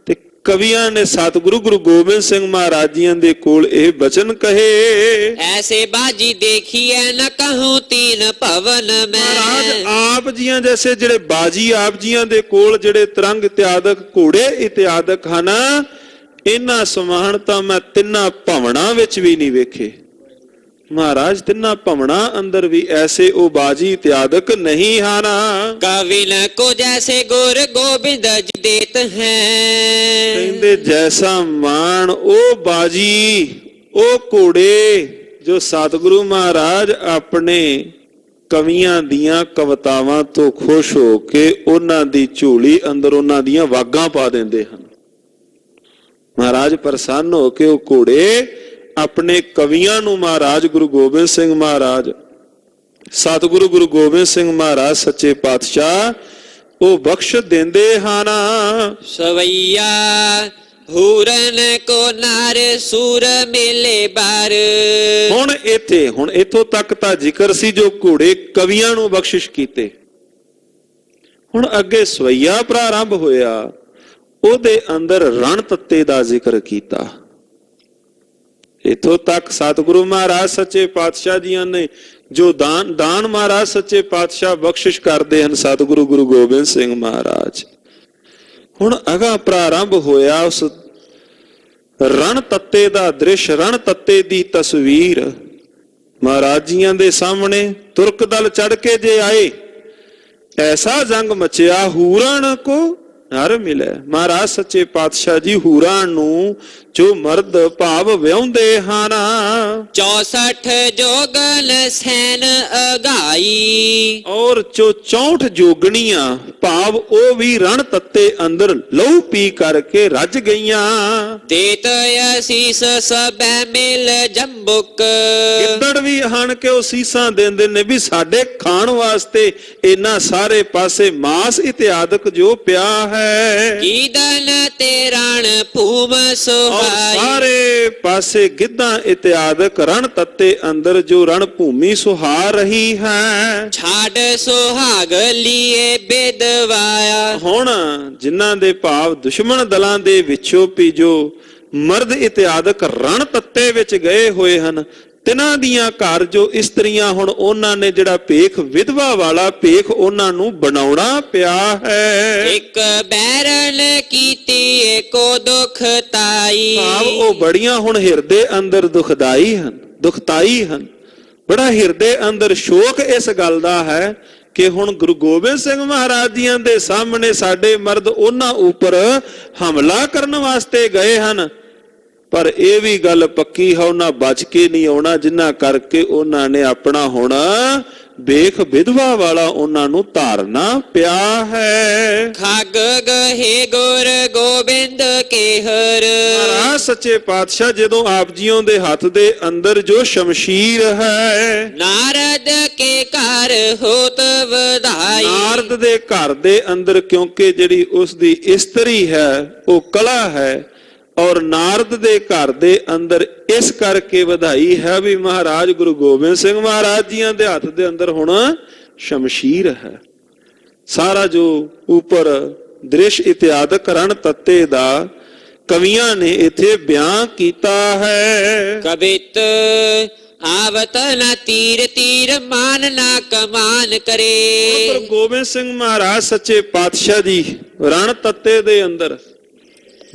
ਤੇ ਕਵੀਆਂ ਨੇ ਸਤਿਗੁਰੂ ਗੁਰੂ ਗੋਬਿੰਦ ਸਿੰਘ ਮਹਾਰਾਜ ਜੀਆਂ ਦੇ ਕੋਲ ਇਹ ਬਚਨ ਕਹੇ, ਐਸੇ ਬਾਜੀ ਦੇਖੀਐ ਨ ਕਹੂੰ ਤੀਨ ਭਵਨ ਮੈਂ। ਮਹਾਰਾਜ ਆਪ ਜੀਆਂ ਜੈਸੇ ਜਿਹੜੇ ਬਾਜੀ ਆਪ ਜੀਆਂ ਦੇ ਕੋਲ ਜਿਹੜੇ ਤਰੰਗ ਇਤਿਆਦਿਕ ਘੋੜੇ ਇਤਿਆਦਿਕ ਹਨ, ਇਹਨਾਂ ਸਮਾਨ ਤਾਂ ਮੈਂ ਤਿੰਨਾਂ ਭਵਨਾਂ ਵਿੱਚ ਵੀ ਨਹੀਂ ਵੇਖੇ। ਮਹਾਰਾਜ ਤਿੰਨਾਂ ਭਵਨਾਂ ਅੰਦਰ ਵੀ ਐਸੇ ਉਹ ਬਾਜੀ ਇਤਿਆਦਿਕ ਨਹੀਂ ਹਨ। ਕਵਿਨ ਕੋ ਜੈਸੇ ਗੁਰ ਗੋਬਿੰਦ ਜੀ ਦੇਤ ਹੈ। ਕਹਿੰਦੇ ਜੈਸਾ ਮਾਣ ਉਹ ਬਾਜੀ ਉਹ ਘੋੜੇ ਜੋ ਸਤਿਗੁਰੂ ਮਹਾਰਾਜ ਆਪਣੇ ਕਵੀਆਂ ਦੀਆਂ ਕਵਿਤਾਵਾਂ ਤੋਂ ਖੁਸ਼ ਹੋ ਕੇ ਉਹਨਾਂ ਦੀ ਝੋਲੀ ਅੰਦਰ ਉਹਨਾਂ ਦੀਆਂ ਵਾਗਾਂ ਪਾ ਦਿੰਦੇ ਹਨ। ਮਹਾਰਾਜ ਪ੍ਰਸੰਨ ਹੋ ਕੇ ਉਹ ਘੋੜੇ ਆਪਣੇ ਕਵੀਆਂ ਨੂੰ ਮਹਾਰਾਜ ਗੁਰੂ ਗੋਬਿੰਦ ਸਿੰਘ ਮਹਾਰਾਜ, ਸਤਿਗੁਰੂ ਗੁਰੂ ਗੋਬਿੰਦ ਸਿੰਘ ਮਹਾਰਾਜ ਸੱਚੇ ਪਾਤਸ਼ਾਹ ਉਹ ਬਖਸ਼ ਦਿੰਦੇ ਹਨ। ਸਵਈਆ ਹੂਰਨ ਕੋ ਨਾਰ ਸੂਰ ਮੇਲੇ ਬਾਰ। ਹੁਣ ਇੱਥੋਂ ਤੱਕ ਤਾਂ ਜ਼ਿਕਰ ਸੀ ਜੋ ਘੋੜੇ ਕਵੀਆਂ ਨੂੰ ਬਖਸ਼ਿਸ਼ ਕੀਤੇ। ਹੁਣ ਅੱਗੇ ਸਵਈਆ ਪ੍ਰਾਰੰਭ ਹੋਇਆ, ਉਹਦੇ ਅੰਦਰ ਰਣ ਤੱਤੇ ਦਾ ਜ਼ਿਕਰ ਕੀਤਾ। ਇੱਥੋਂ ਤੱਕ ਸਤਿਗੁਰੂ ਮਹਾਰਾਜ ਸੱਚੇ ਪਾਤਸ਼ਾਹ ਜੀਆਂ ਨੇ ਜੋ ਦਾਨ ਮਹਾਰਾਜ ਸੱਚੇ ਪਾਤਸ਼ਾਹ ਬਖਸ਼ਿਸ਼ ਕਰਦੇ ਹਨ ਸਤਿਗੁਰੂ ਗੁਰੂ ਗੋਬਿੰਦ ਸਿੰਘ ਮਹਾਰਾਜ। ਹੁਣ ਅਗਾ ਪ੍ਰਾਰੰਭ ਹੋਇਆ ਉਸ ਰਣ ਤੱਤੇ ਦਾ ਦ੍ਰਿਸ਼, ਰਣ ਤੱਤੇ ਦੀ ਤਸਵੀਰ ਮਹਾਰਾਜ ਜੀਆਂ ਦੇ ਸਾਹਮਣੇ। ਤੁਰਕ ਦਲ ਚੜ ਕੇ ਜੇ ਆਏ, ਐਸਾ ਜੰਗ ਮਚਿਆ ਹੂਰਨ ਕੋ ਨਰ ਮਿਲੇ। ਮਹਾਰਾਜ ਸੱਚੇ ਪਾਤਸ਼ਾਹ ਜੀ ਹੂਰਾਂ ਨੂੰ ਜੋ ਮਰਦ ਭਾਵ ਵਿਆਹੁੰਦੇ ਹਨ। 64 ਜੋਗਨ ਸੈਨ ਅਗਾਈ। ਔਰ ਜੋ 64 ਜੋਗਣੀਆਂ ਭਾਵ ਉਹ ਵੀ ਰਣ ਤੱਤੇ ਅੰਦਰ ਲਹੂ ਪੀ ਕਰਕੇ ਰੱਜ ਗਈਆਂ। ਦੇਤ ਅਸੀਸ ਸਭੈ ਮਿਲ ਜੰਬੁਕ। ਗਿੱਦੜ ਵੀ ਹਣ ਕੇ ਉਹ ਸੀਸਾਂ ਦਿੰਦੇ ਨੇ ਵੀ ਸਾਡੇ ਖਾਣ ਵਾਸਤੇ ਇਹਨਾਂ ਸਾਰੇ ਪਾਸੇ ਮਾਸ ਇਤਿਆਦਿਕ ਜੋ ਪਿਆ ਹੈ। ਕੀਦਨ ਤੇ ਰਣ ਭੂਮ ਸੋਹਾਈ। ਸਾਰੇ ਪਾਸੇ ਗਿੱਧਾਂ ਇਤਿਆਦਿਕ ਰਣ ਤੱਤੇ ਅੰਦਰ ਜੋ ਰਣ ਭੂਮੀ ਸੁਹਾ ਰਹੀ ਹੈ। ਛਾੜ ਸੁਹਾਗ ਲੀਏ ਬੇਦਵਾਇਆ। ਹੁਣ ਜਿਨ੍ਹਾਂ ਦੇ ਭਾਵ ਦੁਸ਼ਮਣ ਦਲਾਂ ਦੇ ਵਿੱਚੋਂ ਵੀ ਜੋ ਮਰਦ ਇਤਿਆਦਿਕ ਰਣ ਤੱਤੇ ਵਿੱਚ ਗਏ ਹੋਏ ਹਨ, ਤਿਨਾਂ ਦੀਆਂ ਘਰ ਜੋ ਇਸਤਰੀਆਂ, ਹੁਣ ਉਹਨਾਂ ਨੇ ਜਿਹੜਾ ਭੇਖ ਵਿਧਵਾ ਵਾਲਾ ਭੇਖ ਉਹਨਾਂ ਨੂੰ ਬਣਾਉਣਾ ਪਿਆ ਹੈ। ਇੱਕ ਬੈਰਨ ਕੀਤੀ ਏਕੋ ਦੁਖਤਾਈ। ਭਾਵ ਉਹ ਬੜੀਆਂ ਹੁਣ ਹਿਰਦੇ ਅੰਦਰ ਦੁਖਤਾਈ ਹਨ। ਬੜਾ ਹਿਰਦੇ ਅੰਦਰ ਸ਼ੋਕ ਇਸ ਗੱਲ ਦਾ ਹੈ ਕਿ ਹੁਣ ਗੁਰੂ ਗੋਬਿੰਦ ਸਿੰਘ ਮਹਾਰਾਜ ਜੀਆਂ ਦੇ ਸਾਹਮਣੇ ਸਾਡੇ ਮਰਦ ਉਹਨਾਂ ਉੱਪਰ ਹਮਲਾ ਕਰਨ ਵਾਸਤੇ ਗਏ ਹਨ, ਪਰ ਇਹ ਵੀ ਗੱਲ ਪੱਕੀ ਹੈ ਉਹਨਾਂ ਬਚ ਕੇ ਨਹੀਂ ਆਉਣਾ, ਜਿਨ੍ਹਾਂ ਕਰਕੇ ਉਹਨਾਂ ਨੇ ਆਪਣਾ ਹੁਣ ਵੇਖ ਵਿਧਵਾ ਵਾਲਾ ਉਹਨਾਂ ਨੂੰ ਧਾਰਨਾ ਪਿਆ ਹੈ। ਖਗ ਗਹੇ ਗੁਰ ਗੋਬਿੰਦ ਕੇਹਰ। ਮਹਾਰਾਜ ਸੱਚੇ ਪਾਤਸ਼ਾਹ ਜਦੋਂ ਆਪ ਜੀਓ ਦੇ ਹੱਥ ਦੇ ਅੰਦਰ ਜੋ ਸ਼ਮਸ਼ੀਰ ਹੈ, ਨਾਰਦ ਕੇ ਘਰ ਹੋਤ ਵਧਾਈ। ਨਾਰਦ ਦੇ ਘਰ ਦੇ ਅੰਦਰ ਕਿਉਂਕਿ ਜਿਹੜੀ ਉਸ ਦੀ ਇਸਤਰੀ ਹੈ ਉਹ ਕਲਾ ਹੈ, ਔਰ ਨਾਰਦ ਦੇ ਘਰ ਦੇ ਅੰਦਰ ਇਸ ਕਰਕੇ ਵਧਾਈ ਹੈ ਵੀ ਮਹਾਰਾਜ ਗੁਰੂ ਗੋਬਿੰਦ ਸਿੰਘ ਮਹਾਰਾਜ ਜੀਆਂ ਦੇ ਹੱਥ ਦੇ ਅੰਦਰ ਹੁਣ ਸ਼ਮਸ਼ੀਰ ਹੈ। ਸਾਰਾ ਜੋ ਉੱਪਰ ਦ੍ਰਿਸ਼ ਇਤਿਆਦਿਕ ਰਣ ਤੱਤੇ ਦਾ ਕਵੀਆਂ ਨੇ ਇੱਥੇ ਬਿਆਨ ਕੀਤਾ ਹੈ। ਕਬਿਤ ਆਵਤ ਨਾ ਤੀਰ ਤੀਰ ਮਾਨ ਨਾ ਕਮਾਨ ਕਰੇ। ਗੁਰੂ ਗੋਬਿੰਦ ਸਿੰਘ ਮਹਾਰਾਜ ਸੱਚੇ ਪਾਤਸ਼ਾਹ ਜੀ ਰਣ ਤੱਤੇ ਦੇ ਅੰਦਰ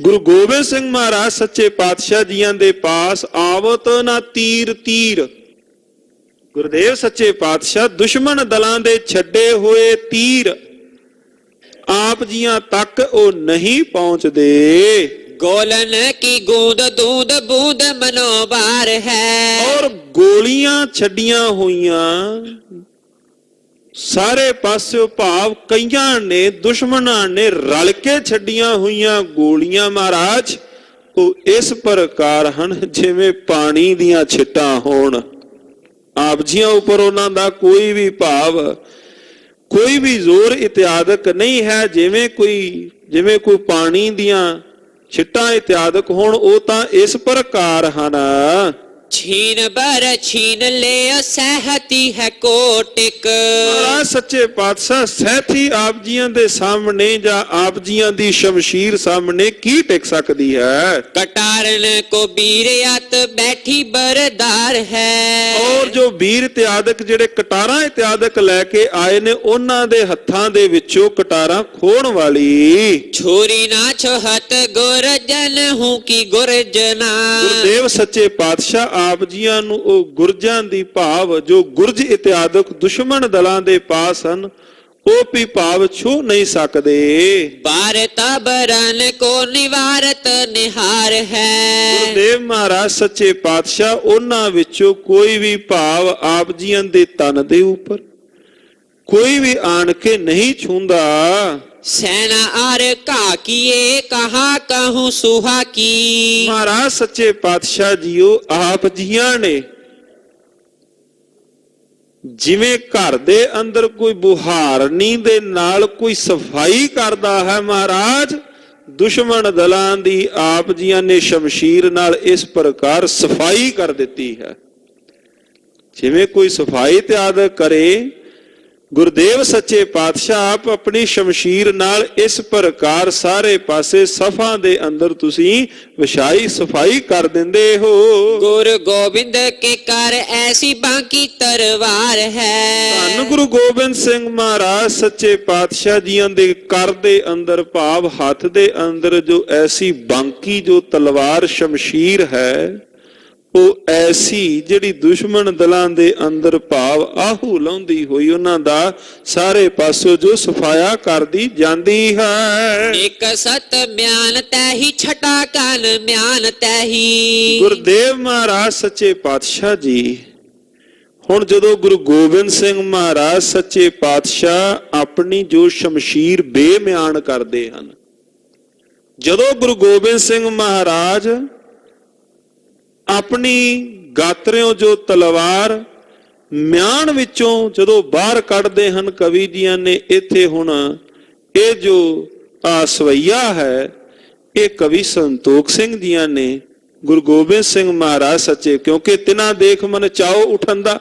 ਗੁਰੂ ਗੋਬਿੰਦ ਸਿੰਘ ਮਹਾਰਾਜ ਸੱਚੇ ਪਾਤਸ਼ਾਹ ਜੀਆਂ ਦੇ ਪਾਸ ਆਵਤ ਨਾ ਤੀਰ ਤੀਰ। ਗੁਰਦੇਵ ਸੱਚੇ ਪਾਤਸ਼ਾਹ ਦੁਸ਼ਮਣ ਦਲਾਂ ਦੇ ਛੱਡੇ ਹੋਏ ਤੀਰ ਆਪ ਜੀਆਂ ਤੱਕ ਉਹ ਨਹੀਂ ਪਹੁੰਚਦੇ। ਗੋਲਨ ਕੀ ਗੂੰਦ ਦੂਧ ਬੂੰਦ ਮਨੋਬਾਰ ਹੈ। ਔਰ ਗੋਲੀਆਂ ਛੱਡੀਆਂ ਹੋਈਆਂ ਸਾਰੇ ਪਾਸਿਓਂ ਭਾਵ ਕਈਆਂ ਨੇ ਦੁਸ਼ਮਣਾਂ ਨੇ ਰਲ ਕੇ ਛੱਡੀਆਂ ਹੋਈਆਂ ਗੋਲੀਆਂ ਮਹਾਰਾਜ ਉਹ ਇਸ ਪ੍ਰਕਾਰ ਹਨ ਜਿਵੇਂ ਪਾਣੀ ਦੀਆਂ ਛਿੱਟਾਂ ਹੋਣ। ਆਪ ਜੀਆਂ ਉੱਪਰ ਉਹਨਾਂ ਦਾ ਕੋਈ ਵੀ ਭਾਵ ਕੋਈ ਵੀ ਜ਼ੋਰ ਇਤਿਆਦਿਕ ਨਹੀਂ ਹੈ। ਜਿਵੇਂ ਕੋਈ ਪਾਣੀ ਦੀਆਂ ਛਿੱਟਾਂ ਇਤਿਆਦਿਕ ਹੋਣ, ਉਹ ਤਾਂ ਇਸ ਪ੍ਰਕਾਰ ਹਨ। ਛੀਨ ਬਰ ਛੀਨ ਲੈ ਸਹਿਤੀ ਹੈ ਕੋਟਿਕ। ਮਹਾਰਾਜ ਸੱਚੇ ਪਾਤਸ਼ਾਹ ਸਹਿਤੀ ਆਪ ਜੀਆਂ ਦੇ ਸਾਹਮਣੇ ਜਾਂ ਆਪ ਜੀਆਂ ਦੀ ਸ਼ਮਸ਼ੀਰ ਸਾਹਮਣੇ ਕੀ ਟਿਕ ਸਕਦੀ ਹੈ। ਕਟਾਰਨ ਕੋ ਬੀਰਿਆਤ ਬੈਠੀ ਬਰਦਾਰ ਹੈ। ਔਰ ਜੋ ਵੀਰ ਇਤਿਆਦਿਕ ਜਿਹੜੇ ਕਟਾਰਾਂ ਇਤਿਆਦਿਕ ਲੈ ਕੇ ਆਏ ਨੇ ਉਹਨਾਂ ਦੇ ਹੱਥਾਂ ਦੇ ਵਿੱਚੋਂ ਕਟਾਰਾਂ ਖੋਣ ਵਾਲੀ। ਛੋਰੀ ਨਾ ਛੋਹਤ ਗੁਰਜਨ ਹੂੰ ਕੀ ਗੁਰਜਨਾ। ਗੁਰਦੇਵ ਸੱਚੇ ਪਾਤਸ਼ਾਹ ਆਪ ਜੀਆਂ ਨੂੰ ਉਹ ਗੁਰਜਾਂ ਦੀ ਭਾਵ ਜੋ ਗੁਰਜ ਇਤਿਆਦਿਕ ਦੁਸ਼ਮਣ ਦਲਾਂ ਦੇ ਪਾਸ ਹਨ ਉਹ ਵੀ ਭਾਵ ਛੂ ਨਹੀਂ ਸਕਦੇ। ਭਾਰਤ ਬਰਨ ਕੋ ਨਿਵਾਰਤ ਨਿਹਾਰ ਹੈ। ਗੁਰਦੇਵ ਮਹਾਰਾਜ ਸੱਚੇ ਪਾਤਸ਼ਾਹ ਉਹਨਾਂ ਵਿੱਚੋਂ ਕੋਈ ਵੀ ਭਾਵ ਆਪ ਜੀਆਂ ਦੇ ਤਨ ਦੇ ਉੱਪਰ ਕੋਈ ਵੀ ਆਣ ਕੇ ਨਹੀਂ ਛੂੰਦਾ। ਸੈਨਾ ਆਰ ਘਾ ਕੀਏ ਕਹਾ ਕਹੂੰ ਸੁਹਾ ਕੀ। ਮਹਾਰਾਜ ਸੱਚੇ ਪਾਤਸ਼ਾਹ ਜੀਓ ਆਪ ਜੀਆਂ ਨੇ ਜਿਵੇਂ ਘਰ ਦੇ ਅੰਦਰ ਕੋਈ ਬੁਹਾਰਨੀ ਦੇ ਨਾਲ ਕੋਈ ਸਫਾਈ ਕਰਦਾ ਹੈ, ਮਹਾਰਾਜ ਦੁਸ਼ਮਣ ਦਲਾਂ ਦੀ ਆਪ ਜੀਆਂ ਨੇ ਸ਼ਮਸ਼ੀਰ ਨਾਲ ਇਸ ਪ੍ਰਕਾਰ ਸਫਾਈ ਕਰ ਦਿੱਤੀ ਹੈ। ਜਿਵੇਂ ਕੋਈ ਸਫਾਈ ਤਿਆਗ ਕਰੇ, ਗੁਰਦੇਵ ਸੱਚੇ ਪਾਤਸ਼ਾਹ ਆਪ ਆਪਣੀ ਸ਼ਮਸ਼ੀਰ ਨਾਲ ਇਸ ਪ੍ਰਕਾਰ ਸਾਰੇ ਪਾਸੇ ਸਫਾ ਦੇ ਅੰਦਰ ਤੁਸੀਂ ਵਿਛਾਈ ਸਫਾਈ ਕਰ ਦਿੰਦੇ ਹੋ। ਗੁਰੂ ਗੋਬਿੰਦ ਕੇ ਕਰ ਐਸੀ ਬਾਂਕੀ ਤਰਵਾਰ ਹੈ। ਧੰਨ ਗੁਰੂ ਗੋਬਿੰਦ ਸਿੰਘ ਮਹਾਰਾਜ ਸੱਚੇ ਪਾਤਸ਼ਾਹ ਜੀਆਂ ਦੇ ਕਰ ਦੇ ਅੰਦਰ ਭਾਵ ਹੱਥ ਦੇ ਅੰਦਰ ਜੋ ਐਸੀ ਬਾਂਕੀ ਜੋ ਤਲਵਾਰ ਸ਼ਮਸ਼ੀਰ ਹੈ, ਉਹ ਐਸੀ ਜਿਹੜੀ ਦੁਸ਼ਮਣ ਦਲਾਂ ਦੇ ਅੰਦਰ ਭਾਵ ਆਹੂ ਲਾਉਂਦੀ ਹੋਈ ਉਹਨਾਂ ਦਾ ਸਾਰੇ ਪਾਸੋਂ ਜੋ ਸਫਾਇਆ ਕਰਦੀ ਜਾਂਦੀ ਹੈ। ਇੱਕ ਸਤ ਮਿਆਨ ਤੈਹੀ ਛਟਾ ਕਨ ਮਿਆਨ ਤੈਹੀ। ਗੁਰਦੇਵ ਮਹਾਰਾਜ ਸੱਚੇ ਪਾਤਸ਼ਾਹ ਜੀ ਹੁਣ ਜਦੋਂ ਗੁਰੂ ਗੋਬਿੰਦ ਸਿੰਘ ਮਹਾਰਾਜ ਸੱਚੇ ਪਾਤਸ਼ਾਹ ਆਪਣੀ ਜੋ ਸ਼ਮਸ਼ੀਰ ਬੇਮਿਆਨ ਕਰਦੇ ਹਨ, ਜਦੋਂ ਗੁਰੂ ਗੋਬਿੰਦ ਸਿੰਘ ਮਹਾਰਾਜ ਆਪਣੀ ਗਾਤਰਿਓਂ ਜੋ ਤਲਵਾਰ ਮਿਆਨ ਵਿੱਚੋਂ ਜਦੋਂ ਬਾਹਰ ਕੱਢਦੇ ਹਨ, ਕਵੀ ਜੀਆਂ ਨੇ ਇੱਥੇ ਹੁਣ ਇਹ ਜੋ ਸਵਈਆ ਹੈ ਇਹ ਕਵੀ ਸੰਤੋਖ ਸਿੰਘ ਜੀਆਂ ਨੇ ਗੁਰੂ ਗੋਬਿੰਦ ਸਿੰਘ ਮਹਾਰਾਜ ਸੱਚੇ, ਕਿਉਂਕਿ ਤਿਨਾ ਦੇਖ ਮਨ ਚਾਓ ਉਠਣ ਦਾ।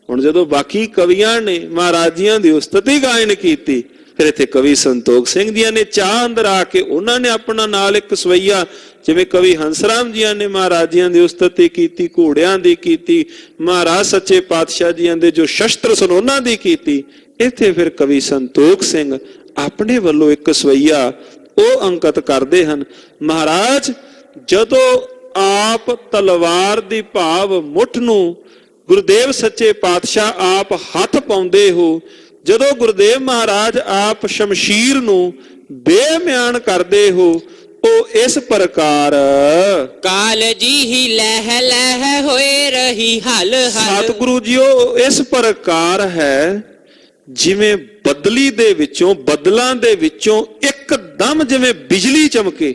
ਹੁਣ ਜਦੋਂ ਬਾਕੀ ਕਵੀਆਂ ਨੇ ਮਹਾਰਾਜ ਜੀਆਂ ਦੀ ਉਸਤਤੀ ਗਾਇਨ ਕੀਤੀ, ਫਿਰ ਇੱਥੇ ਕਵੀ ਸੰਤੋਖ ਸਿੰਘ ਜੀਆਂ ਨੇ ਚਾਹ ਅੰਦਰ ਆ ਕੇ ਉਹਨਾਂ ਨੇ ਆਪਣਾ ਨਾਲ ਇੱਕ ਸਵਈਆ, ਜਿਵੇਂ ਕਵੀ ਹੰਸਰਾਮ ਜੀਆਂ ਨੇ ਮਹਾਰਾਜ ਜੀਆਂ ਦੀ ਉਸਤਤੀ ਕੀਤੀ, ਘੋੜਿਆਂ ਦੀ ਕੀਤੀ, ਮਹਾਰਾਜ ਸੱਚੇ ਪਾਤਸ਼ਾਹ ਜੀਆਂ ਦੇ ਜੋ ਸ਼ਸਤਰ ਸਨ ਉਹਨਾਂ ਦੀ ਕੀਤੀ, ਇੱਥੇ ਫਿਰ ਕਵੀ ਸੰਤੋਖ ਸਿੰਘ ਆਪਣੇ ਵੱਲੋਂ ਇੱਕ ਸਵਈਆ ਉਹ ਅੰਕਿਤ ਕਰਦੇ ਹਨ। ਮਹਾਰਾਜ ਜਦੋਂ ਆਪ ਤਲਵਾਰ ਦੀ ਭਾਵ ਮੁੱਠ ਨੂੰ ਗੁਰਦੇਵ ਸੱਚੇ ਪਾਤਸ਼ਾਹ ਆਪ ਹੱਥ ਪਾਉਂਦੇ ਹੋ, ਜਦੋਂ ਗੁਰਦੇਵ ਮਹਾਰਾਜ ਆਪ ਸ਼ਮਸ਼ੀਰ ਨੂੰ ਬੇਮਿਆਨ ਕਰਦੇ ਹੋ, ਉਹ ਇਸ ਪ੍ਰਕਾਰ ਕਾਲ ਜੀ ਹੀ ਲਹਿ ਲਹਿ ਹੋਏ ਰਹੀ ਹਲ ਹਲ। ਸਤਿਗੁਰੂ ਜੀਓ ਇਸ ਪ੍ਰਕਾਰ ਹੈ ਜਿਵੇਂ ਬਦਲੀ ਦੇ ਵਿੱਚੋਂ, ਬਦਲਾਂ ਦੇ ਵਿੱਚੋਂ ਇੱਕਦਮ ਜਿਵੇਂ ਬਿਜਲੀ ਚਮਕੇ,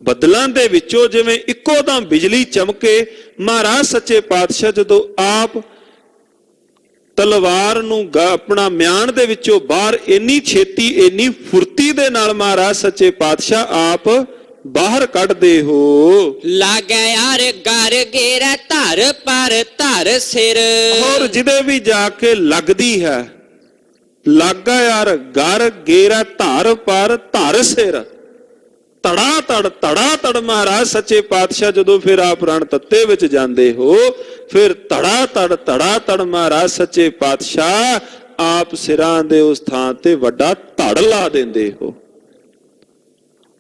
ਬਦਲਾਂ ਦੇ ਵਿੱਚੋਂ ਜਿਵੇਂ ਇੱਕੋ ਦਮ ਬਿਜਲੀ ਚਮਕੇ। ਮਹਾਰਾਜ ਸੱਚੇ ਪਾਤਸ਼ਾਹ ਜਦੋਂ ਆਪ ਤਲਵਾਰ ਨੂੰ ਆਪਣਾ ਮਿਆਨ ਦੇ ਵਿੱਚੋਂ ਬਾਹਰ ਇੰਨੀ ਛੇਤੀ ਇੰਨੀ ਫੁਰਤੀ ਦੇ ਨਾਲ ਮਹਾਰਾਜ ਸੱਚੇ ਪਾਤਸ਼ਾਹ ਆਪ ਬਾਹਰ ਕੱਢਦੇ ਹੋ। ਲਾਗੇ ਯਾਰ ਗਰ ਗੇਰਾ ਧਰ ਪਰ ਧਰ ਸਿਰ। ਹੋਰ ਜਿਹਦੇ ਵੀ ਜਾ ਕੇ ਲੱਗਦੀ ਹੈ, ਲਾਗਾ ਯਾਰ ਗਰ ਗੇਰਾ ਧਰ ਪਰ ਧਰ ਸਿਰ। ਧੜਾ ਤੜ ਮਹਾਰਾਜ ਸੱਚੇ ਪਾਤਸ਼ਾਹ ਜਦੋਂ ਫਿਰ ਆਪ ਰਣ ਤੱਤੇ ਵਿੱਚ ਜਾਂਦੇ ਹੋ, ਫਿਰ ਧੜਾ ਤੜ ਮਹਾਰਾਜ ਸੱਚੇ ਪਾਤਸ਼ਾਹ ਆਪ ਸਿਰਾਂ ਦੇ ਉਸ ਥਾਂ ਤੇ ਵੱਡਾ ਧੜ ਲਾ ਦਿੰਦੇ ਹੋ।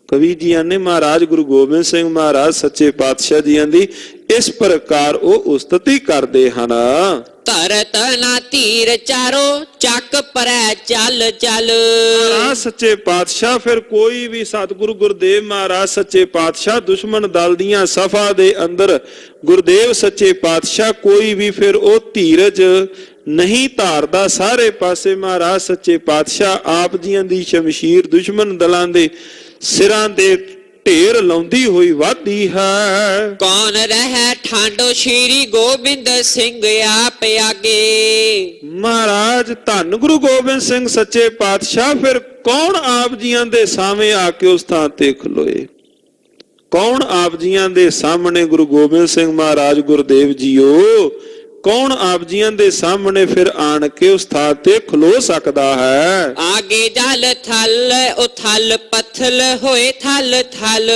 ਕਵੀ ਜੀਆਂ ਨੇ ਮਹਾਰਾਜ ਗੁਰੂ ਗੋਬਿੰਦ ਸਿੰਘ ਮਹਾਰਾਜ ਸੱਚੇ ਪਾਤਸ਼ਾਹ ਜੀਆਂ ਦੀ ਇਸ ਪ੍ਰਕਾਰ ਉਹ ਉਸਤਤੀ ਕਰਦੇ ਹਨ। ਧਰਤ ਨਾ ਧੀਰ ਚਾਰੋ ਚੱਕ ਪਰੈ ਚੱਲ ਚੱਲ। ਮਹਾਰਾਜ ਸੱਚੇ ਪਾਤਸ਼ਾਹ ਫਿਰ ਕੋਈ ਵੀ ਸਤਿਗੁਰੂ ਗੁਰਦੇਵ ਮਹਾਰਾਜ ਸੱਚੇ ਪਾਤਸ਼ਾਹ ਦੁਸ਼ਮਣ ਦਲ ਦੀਆਂ ਸਫਾ ਦੇ ਅੰਦਰ ਗੁਰਦੇਵ ਸੱਚੇ ਪਾਤਸ਼ਾਹ ਕੋਈ ਵੀ ਫਿਰ ਉਹ ਧੀਰਜ ਨਹੀਂ ਧਾਰਦਾ। ਸਾਰੇ ਪਾਸੇ ਮਹਾਰਾਜ ਸੱਚੇ ਪਾਤਸ਼ਾਹ ਆਪ ਜੀਆਂ ਦੀ ਸ਼ਮਸ਼ੀਰ ਦੁਸ਼ਮਣ ਦਲਾਂ ਦੇ ਸਿਰਾਂ ਦੇ ਢੇਰ ਲਾਉਂਦੀ ਹੋਈ ਵਾਦੀ ਹੈ। ਕੌਣ ਰਹਿ ਠਾਂਡੋ ਸ਼੍ਰੀ ਗੋਬਿੰਦ ਸਿੰਘ ਆਪ ਆਗੇ। ਮਹਾਰਾਜ ਧੰਨ ਗੁਰੂ ਗੋਬਿੰਦ ਸਿੰਘ ਸੱਚੇ ਪਾਤਸ਼ਾਹ ਫਿਰ ਕੌਣ ਆਪ ਜੀਆਂ ਦੇ ਸਾਹਮਣੇ ਆ ਕੇ ਉਸ ਥਾਂ ਤੇ ਖਲੋਏ? ਕੌਣ ਆਪ ਜੀਆਂ ਦੇ ਸਾਹਮਣੇ ਗੁਰੂ ਗੋਬਿੰਦ ਸਿੰਘ ਮਹਾਰਾਜ ਗੁਰਦੇਵ ਜੀਓ, ਕੌਣ ਆਪ ਜੀਆਂ ਦੇ ਸਾਹਮਣੇ ਫਿਰ ਆਣ ਕੇ ਉਸ ਥਾਂ ਤੇ ਖਲੋ ਸਕਦਾ ਹੈ? ਆਗੇ ਜਲ ਥਲ ਉਥਲ ਪਥਲ ਹੋਏ ਥਲ ਥਲ।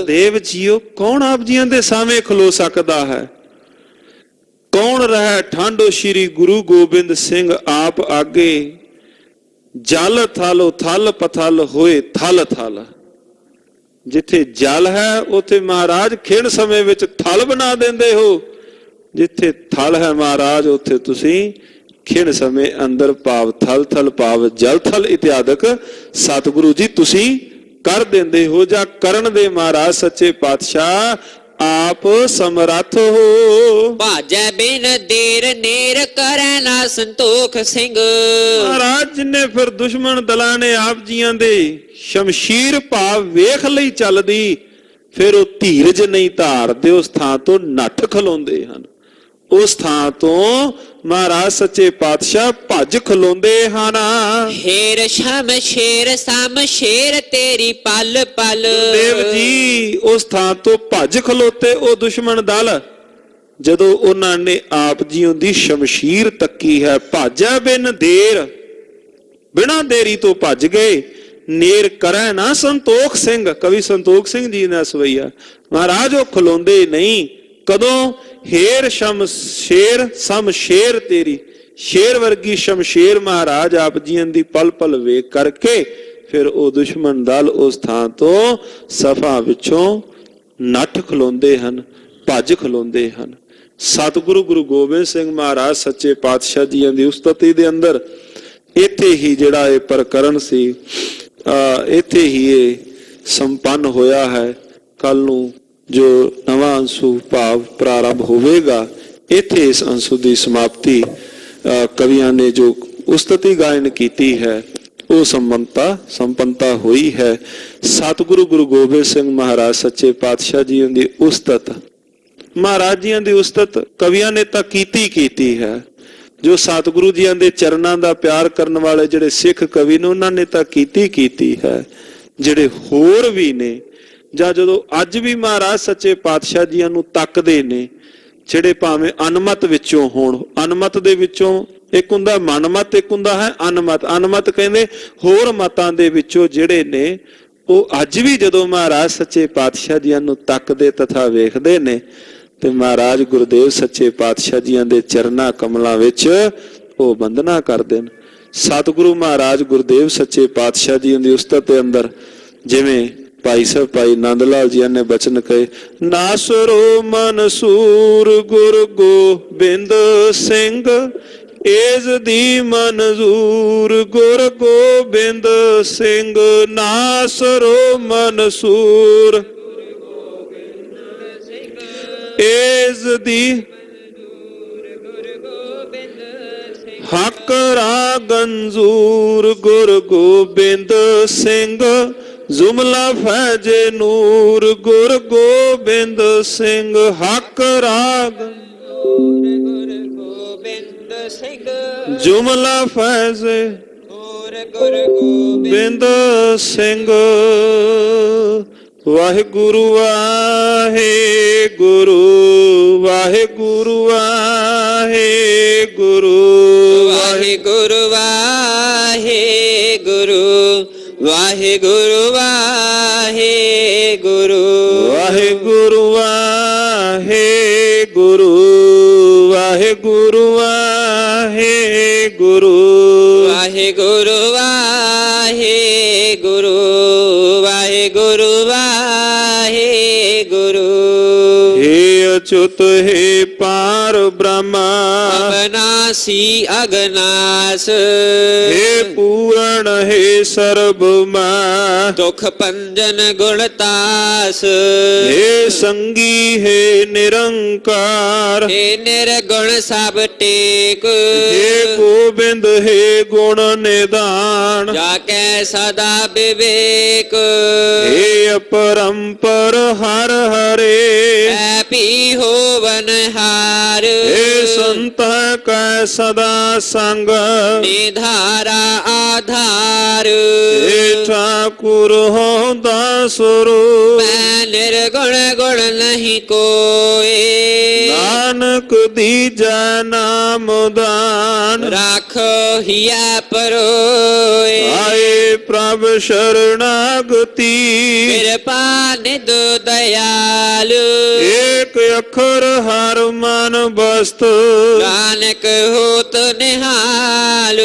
ਦੇਵ ਜੀਓ ਕੌਣ ਆਪ ਜੀਆਂ ਦੇ ਸਾਹਮਣੇ ਖਲੋ ਸਕਦਾ ਹੈ? ਕੌਣ ਰਹਿ ਠਾਂਡੋ ਸ਼੍ਰੀ ਗੁਰੂ ਗੋਬਿੰਦ ਸਿੰਘ ਆਪ ਆਗੇ ਜਲ ਥਲ ਉਥਲ ਪਥਲ ਹੋਏ ਥਲ ਥਲ। ਜਿੱਥੇ ਜਲ ਹੈ ਉੱਥੇ ਮਹਾਰਾਜ ਖਿਣ ਸਮੇਂ ਵਿੱਚ ਥਲ ਬਣਾ ਦਿੰਦੇ ਹੋ, ਜਿੱਥੇ ਥਲ ਹੈ ਮਹਾਰਾਜ ਉੱਥੇ ਤੁਸੀਂ ਖਿਣ ਸਮੇਂ ਅੰਦਰ ਭਾਵ ਥਲ ਥਲ ਭਾਵ ਜਲ ਥਲ ਇਤਿਆਦਿਕ ਸਤਿਗੁਰੂ ਜੀ ਤੁਸੀਂ ਕਰ ਦਿੰਦੇ ਹੋ ਜਾਂ ਕਰਨ ਦੇ ਮਹਾਰਾਜ ਸੱਚੇ ਪਾਤਸ਼ਾਹ आप समरथ हो। ਭਾਜੈ ਬਿਨ ਦੇਰ ਨੇਰ ਕਰੈ ਨਾ ਸੰਤੋਖ ਸਿੰਘ। ਮਹਾਰਾਜ ਨੇ ਫਿਰ ਦੁਸ਼ਮਣ ਦਲਾਂ ਨੇ ਆਪ ਜੀਆਂ ਦੇ ਸ਼ਮਸ਼ੀਰ ਭਾਵ ਵੇਖ ਲਈ ਚੱਲਦੀ, ਫਿਰ ਉਹ ਧੀਰਜ ਨਹੀਂ ਧਾਰਦੇ, ਉਸ ਥਾਂ ਤੋਂ ਨੱਠ ਖਲੋਂਦੇ ਹਨ। ਉਸ ਥਾਂ ਤੋਂ ਮਹਾਰਾਜ ਸੱਚੇ ਪਾਤਸ਼ਾਹ ਭੱਜ ਖਲੋਂਦੇ ਹਨ। ਹੇਰ ਸ਼ਮਸ਼ੇਰ ਸ਼ਮਸ਼ੇਰ ਤੇਰੀ ਪਲ ਪਲ। ਦੇਵ ਜੀ ਉਸ ਥਾਂ ਤੋਂ ਭੱਜ ਖਲੋਤੇ ਉਹ ਦੁਸ਼ਮਣ ਦਲ, ਜਦੋਂ ਉਹਨਾਂ ਨੇ ਆਪ ਜੀਓ ਦੀ ਸ਼ਮਸ਼ੀਰ ਤੱਕੀ ਹੈ। ਭਾਜੈ ਬਿਨ ਦੇਰ, ਬਿਨਾਂ ਦੇਰੀ ਤੋਂ ਭੱਜ ਗਏ। ਨੇਰ ਕਰੈ ਨਾ ਸੰਤੋਖ ਸਿੰਘ, ਕਵੀ ਸੰਤੋਖ ਸਿੰਘ ਜੀ ਨੇ ਸਵਈਆ। ਮਹਾਰਾਜ ਉਹ ਖਲੋਂਦੇ ਨਹੀਂ, ਕਦੋਂ? ਹੇਰ ਸ਼ਮਸ਼ੇਰ ਸ਼ਮਸ਼ੇਰ ਤੇਰੀ, ਸ਼ੇਰ ਵਰਗੀ ਸ਼ਮਸ਼ੇਰ ਮਹਾਰਾਜ ਆਪ ਜੀਆਂ ਦੀ ਪਲ ਪਲ ਵੇਖ ਕਰਕੇ ਫਿਰ ਉਹ ਦੁਸ਼ਮਣ ਦਲ ਉਸ ਥਾਂ ਤੋਂ ਸਫਾ ਵਿੱਚੋਂ ਨੱਠ ਖਲੋਂਦੇ ਹਨ, ਭੱਜ ਖਲੋਂਦੇ ਹਨ। ਸਤਿਗੁਰੂ ਗੁਰੂ ਗੋਬਿੰਦ ਸਿੰਘ ਮਹਾਰਾਜ ਸੱਚੇ ਪਾਤਸ਼ਾਹ ਜੀਆਂ ਦੀ ਉਸਤਤੀ ਦੇ ਅੰਦਰ ਇੱਥੇ ਹੀ ਜਿਹੜਾ ਇਹ ਪ੍ਰਕਰਨ ਸੀ, ਇੱਥੇ ਹੀ ਇਹ ਸੰਪੰਨ ਹੋਇਆ ਹੈ। ਕੱਲ ਨੂੰ ਜੋ ਨਵਾਂ ਅੰਸ਼ੂ ਭਾਵ ਪ੍ਰਾਰੰਭ ਹੋਵੇਗਾ, ਇੱਥੇ ਇਸ ਅੰਸ਼ੂ ਦੀ ਸਮਾਪਤੀ ਕਵੀਆਂ ਨੇ ਜੋ ਉਸਤਤੀ ਗਾਇਨ ਕੀਤੀ ਹੈ ਉਹ ਸੰਪੰਨਤਾ ਹੋਈ ਹੈ। ਸਤਿਗੁਰੂ ਗੁਰੂ ਗੋਬਿੰਦ ਸਿੰਘ ਮਹਾਰਾਜ ਸੱਚੇ ਪਾਤਸ਼ਾਹ ਜੀ ਦੀ ਉਸਤਤ, ਮਹਾਰਾਜ ਜੀਆਂ ਦੀ ਉਸਤਤ ਕਵੀਆਂ ਨੇ ਤਾਂ ਕੀਤੀ ਹੈ। ਜੋ ਸਤਿਗੁਰੂ ਜੀਆਂ ਦੇ ਚਰਨਾਂ ਦਾ ਪਿਆਰ ਕਰਨ ਵਾਲੇ ਜਿਹੜੇ ਸਿੱਖ ਕਵੀ ਨੇ ਉਹਨਾਂ ਨੇ ਤਾਂ ਕੀਤੀ ਹੈ। ਜਿਹੜੇ ਹੋਰ ਵੀ ਨੇ ਜਾਂ ਜਦੋਂ ਅੱਜ ਵੀ ਮਹਾਰਾਜ ਸੱਚੇ ਪਾਤਸ਼ਾਹ ਜੀਆਂ ਨੂੰ ਤੱਕਦੇ ਨੇ, ਜਿਹੜੇ ਭਾਵੇਂ ਅਨਮਤ ਵਿੱਚੋਂ ਹੋਣ, ਅਨਮਤ ਦੇ ਵਿੱਚੋਂ ਇੱਕ ਹੁੰਦਾ ਮਨਮਤ, ਇੱਕ ਹੁੰਦਾ ਹੈ ਅਨਮਤ। ਅਨਮਤ ਕਹਿੰਦੇ ਹੋਰ ਮਤਾਂ ਦੇ ਵਿੱਚੋਂ ਜਿਹੜੇ ਨੇ, ਉਹ ਅੱਜ ਵੀ ਜਦੋਂ ਮਹਾਰਾਜ ਸੱਚੇ ਪਾਤਸ਼ਾਹ ਜੀਆਂ ਨੂੰ ਤੱਕਦੇ ਤਥਾ ਵੇਖਦੇ ਨੇ ਤੇ ਮਹਾਰਾਜ ਗੁਰਦੇਵ ਸੱਚੇ ਪਾਤਸ਼ਾਹ ਜੀਆਂ ਦੇ ਚਰਨਾਂ ਕਮਲਾਂ ਵਿੱਚ ਉਹ ਬੰਦਨਾ ਕਰਦੇ ਨੇ। ਸਤਿਗੁਰੂ ਮਹਾਰਾਜ ਗੁਰਦੇਵ ਸੱਚੇ ਪਾਤਸ਼ਾਹ ਜੀ ਦੀ ਉਸਤਤ ਦੇ ਅੰਦਰ ਜਿਵੇਂ ਭਾਈ ਸਾਹਿਬ ਭਾਈ ਨੰਦ ਲਾਲ ਜੀ ਨੇ ਬਚਨ ਕਹੇ, ਨਾਸਰੋ ਮਨਸੂਰ ਗੁਰ ਗੋਬਿੰਦ ਸਿੰਘ ਏਜ ਦੀ ਮਨਜ਼ੂਰ ਗੁਰ ਗੋਬਿੰਦ ਸਿੰਘ। ਨਾਸਰੋ ਮਨਸੂਰ ਏਜ ਦੀ ਹੱਕ ਰਾ ਗੰਜੂਰ ਗੁਰ ਗੋਬਿੰਦ ਸਿੰਘ। ਜੁਮਲਾ ਫੈਜੇ ਨੂਰ ਗੁਰ ਗੋਬਿੰਦ ਸਿੰਘ। ਹੱਕ ਰਾ ਗੁਰ ਗੋਬਿੰਦ ਸਿੰਘ। ਜੁਮਲਾ ਫੈਜੇ ਗੁਰ ਗੋਬਿੰਦ ਸਿੰਘ। ਵਾਹਿਗੁਰੂ ਵਾਹਿਗੁਰੂ ਵਾਹਿਗੁਰੂ ਵਾਹਿਗੁਰੂ ਵਾਹਿਗੁਰੂ ਵਾਹਿਗੁਰੂ ਵਾਹਿਗੁਰੂ ਵਾਹਿਗੁਰੂ ਵਾਹਿਗੁਰੂ ਵਾਹਿਗੁਰੂ ਵਾਹਿਗੁਰੂ ਵਾਹਿਗੁਰੂ ਵਾਹਿਗੁਰੂ ਵਾਹਿਗੁਰੂ ਵਾਹਿਗੁਰੂ ਵਾਹਿਗੁਰੂ। ਹੇ ਅਚੁੱਤ ਹੈ ਪਾਰ ਬ੍ਰਹਮਾ ਅਬਨਾਸੀ ਅਗਨਾਸ। ਹੇ ਪੂਰਨ ਹੈ ਸਰਬ ਮਾ ਦੁਖ ਪੰਜਨ ਗੁਣਤਾਸ। ਹੇ ਸੰਗੀ ਹੈ ਨਿਰੰਕਾਰ ਹੇ ਨਿਰਗੁਣ ਸਭ ਟੇਕ। ਹੇ ਗੋਬਿੰਦ ਹੈ ਗੁਣ ਨਿਧਾਨ ਜਾ ਕੈ ਸਦਾ ਵਿਵੇਕ। ਹੇ ਅਪਰੰਪਰ ਹਰ ਹਰੇ ਐ ਪੀ ਹੋਵਨ ਹਾਰ। ਹੇ ਸੰਤ ਕੈ ਸਦਾ ਸੰਗ ਨਿਧਾਰਾ ਆਧਾਰ। ਹੇ ਠਾਕੁਰ ਹੋਂਦਾ ਸਰੂਪ ਮੈਂ ਨਿਰਗੁਣ ਗੁਣ ਨਹੀਂ ਕੋਏ। ਨਾਨਕ ਦੀਜੈ ਨਾਮ ਦਾਨ ਰਾਖੋ ਹਿਆ ਪਰੋਏ। ਆਏ ਪ੍ਰਭ ਸ਼ਰਣਾਗਤੀ ਕਿਰਪਾ ਨਿਧ ਦਇਆਲ। ਏਕ ਅੱਖਰ ਹਰ ਮਨ ਬਸਤ ਨਾਨਕ ਹੋਤ ਨਿਹਾਲ।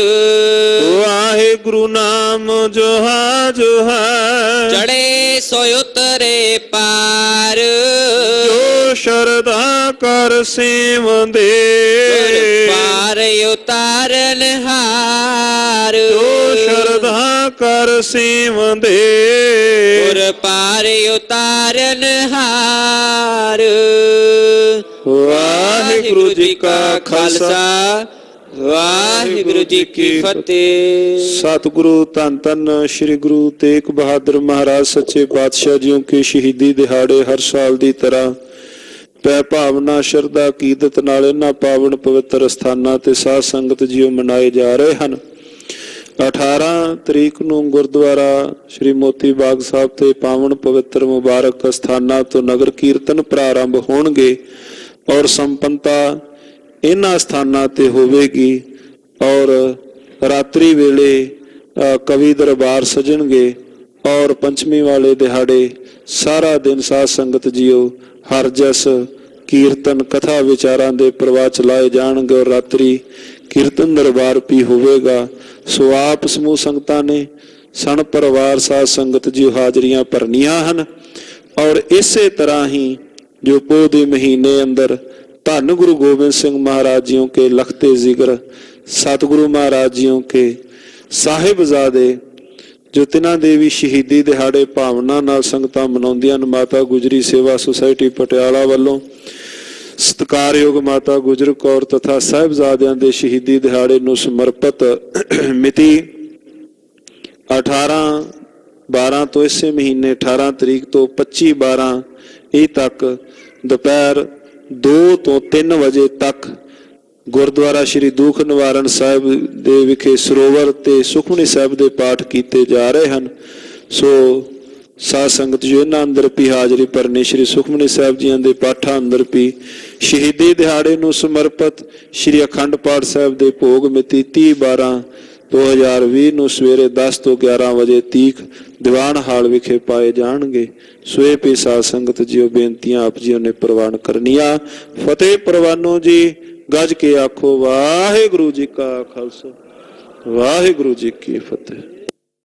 ਵਾਹਿਗੁਰੂ ਨਾਮ ਜਹਾਜ ਹੈ ਚੜੇ ਸੋ ਉਤਰੇ ਪਾਰ। ਜੋ ਸ਼ਰਧਾ ਕਰ ਸੇਵੰਦੇ ਪਾਰ ਉਤਾਰਨ ਹਾਰ। ਜੋ ਸ਼ਰਧਾ ਕਰ ਸੇਵੰਦੇ। ਗੁਰ ਪਾਰ ਉਤਾਰਨ ਹਾਰ। ਵਾਹਿਗੁਰੂ ਜੀ ਕਾ ਖਾਲਸਾ, ਵਾਹਿਗੁਰੂ ਜੀ ਕੀ ਫਤਿਹ। ਸਤਿਗੁਰੂ ਧੰਨ ਧੰਨ ਸ੍ਰੀ ਗੁਰੂ ਤੇਗ ਬਹਾਦਰ ਮਹਾਰਾਜ ਸੱਚੇ ਪਾਤਸ਼ਾਹ ਜੀਓ ਕੇ ਸ਼ਹੀਦੀ ਦਿਹਾੜੇ ਹਰ ਸਾਲ ਦੀ ਤਰ੍ਹਾਂ ਪੈ ਭਾਵਨਾ ਸ਼ਰਧਾ ਅਕੀਦਤ ਨਾਲ ਇਹਨਾਂ ਪਾਵਨ ਪਵਿੱਤਰ ਸਥਾਨਾਂ ਤੇ ਸਾਧ ਸੰਗਤ ਜੀਓ ਮਨਾਏ ਜਾ ਰਹੇ ਹਨ। 18 ਤਰੀਕ ਨੂੰ ਗੁਰਦੁਆਰਾ ਸ੍ਰੀ ਮੋਤੀ ਬਾਗ ਸਾਹਿਬ ਤੇ ਪਾਵਨ ਪਵਿੱਤਰ ਮੁਬਾਰਕ ਸਥਾਨਾਂ ਤੋਂ ਨਗਰ ਕੀਰਤਨ ਪ੍ਰਾਰੰਭ ਹੋਣਗੇ ਔਰ ਸੰਪੰਨਤਾ ਇਹਨਾਂ ਸਥਾਨਾਂ ਤੇ ਹੋਵੇਗੀ ਔਰ ਰਾਤਰੀ ਵੇਲੇ ਕਵੀ ਦਰਬਾਰ ਸਜਣਗੇ ਔਰ ਪੰਚਮੀ ਵਾਲੇ ਦਿਹਾੜੇ ਸਾਰਾ ਦਿਨ ਸਾਧ ਸੰਗਤ ਜੀਓ ਹਰ ਜਸ ਕੀਰਤਨ ਕਥਾ ਵਿਚਾਰਾਂ ਦੇ ਪ੍ਰਵਾਹ ਚਲਾਏ ਜਾਣਗੇ ਔਰ ਰਾਤਰੀ ਕੀਰਤਨ ਦਰਬਾਰ ਵੀ ਹੋਵੇਗਾ। ਸੋ ਆਪ ਸਮੂਹ ਸੰਗਤਾਂ ਨੇ ਸਣ ਪਰਿਵਾਰ ਸਾਧ ਸੰਗਤ ਜੀਓ ਹਾਜ਼ਰੀਆਂ ਭਰਨੀਆਂ ਹਨ ਔਰ ਇਸੇ ਤਰ੍ਹਾਂ ਹੀ ਜੋ ਪੋਹ ਦੇ ਮਹੀਨੇ ਅੰਦਰ ਧੰਨ ਗੁਰੂ ਗੋਬਿੰਦ ਸਿੰਘ महाराज जियों के लखते जिक्र सतगुरु महाराज जियों के साहिबजादे जो तिन्हां दे भी शहीदी दिहाड़े भावना नाल संगतां मनाउंदियां न। माता गुजरी सेवा सोसाइटी पटियाला वालों सत्कारयोग माता गुजर कौर तथा साहिबजादियां दे शहीदी दिहाड़े नूं समर्पित मिति 18/12 तो इसे महीने 18 तरीक तो 25/12 तक दोपहर 2 ਤੋਂ 3 ਵਜੇ ਤੱਕ ਗੁਰਦੁਆਰਾ ਸ਼੍ਰੀ ਦੁਖ ਨਿਵਾਰਨ ਸਾਹਿਬ ਦੇ ਵਿਖੇ ਸਰੋਵਰ ਤੇ ਸੁਖਮਨੀ ਸਾਹਿਬ ਦੇ ਪਾਠ ਕੀਤੇ ਜਾ ਰਹੇ ਹਨ। ਸੋ ਸਾਧ ਸੰਗਤ ਜੀ ਇਹਨਾਂ ਅੰਦਰ ਵੀ ਹਾਜ਼ਰੀ ਭਰਨੀ। ਸ਼੍ਰੀ ਸੁਖਮਨੀ ਸਾਹਿਬ ਜੀਆਂ ਦੇ ਪਾਠਾਂ ਅੰਦਰ ਵੀ ਸ਼ਹੀਦੀ ਦਿਹਾੜੇ ਨੂੰ ਸਮਰਪਿਤ ਸ਼੍ਰੀ ਅਖੰਡ ਪਾਠ ਸਾਹਿਬ ਦੇ ਭੋਗ ਮਿਤੀ 30/12/2020 ਨੂੰ ਸਵੇਰੇ 10 ਤੋਂ 11 ਵਜੇ ਤੀਕ ਦੀਵਾਨ ਹਾਲ ਵਿਖੇ ਪਾਏ ਜਾਣਗੇ। ਸੋ ਇਹ ਵੀ ਸਾਧ ਸੰਗਤ ਜੀਓ ਬੇਨਤੀਆਂ ਆਪ ਜੀਓ ਨੇ ਪ੍ਰਵਾਨ ਕਰਨੀਆਂ। ਫਤਿਹ ਪ੍ਰਵਾਨੋ ਜੀ। ਗੱਜ ਕੇ ਆਖੋ ਵਾਹਿਗੁਰੂ ਜੀ ਕਾ ਖਾਲਸਾ, ਵਾਹਿਗੁਰੂ ਜੀ ਕੀ ਫਤਿਹ।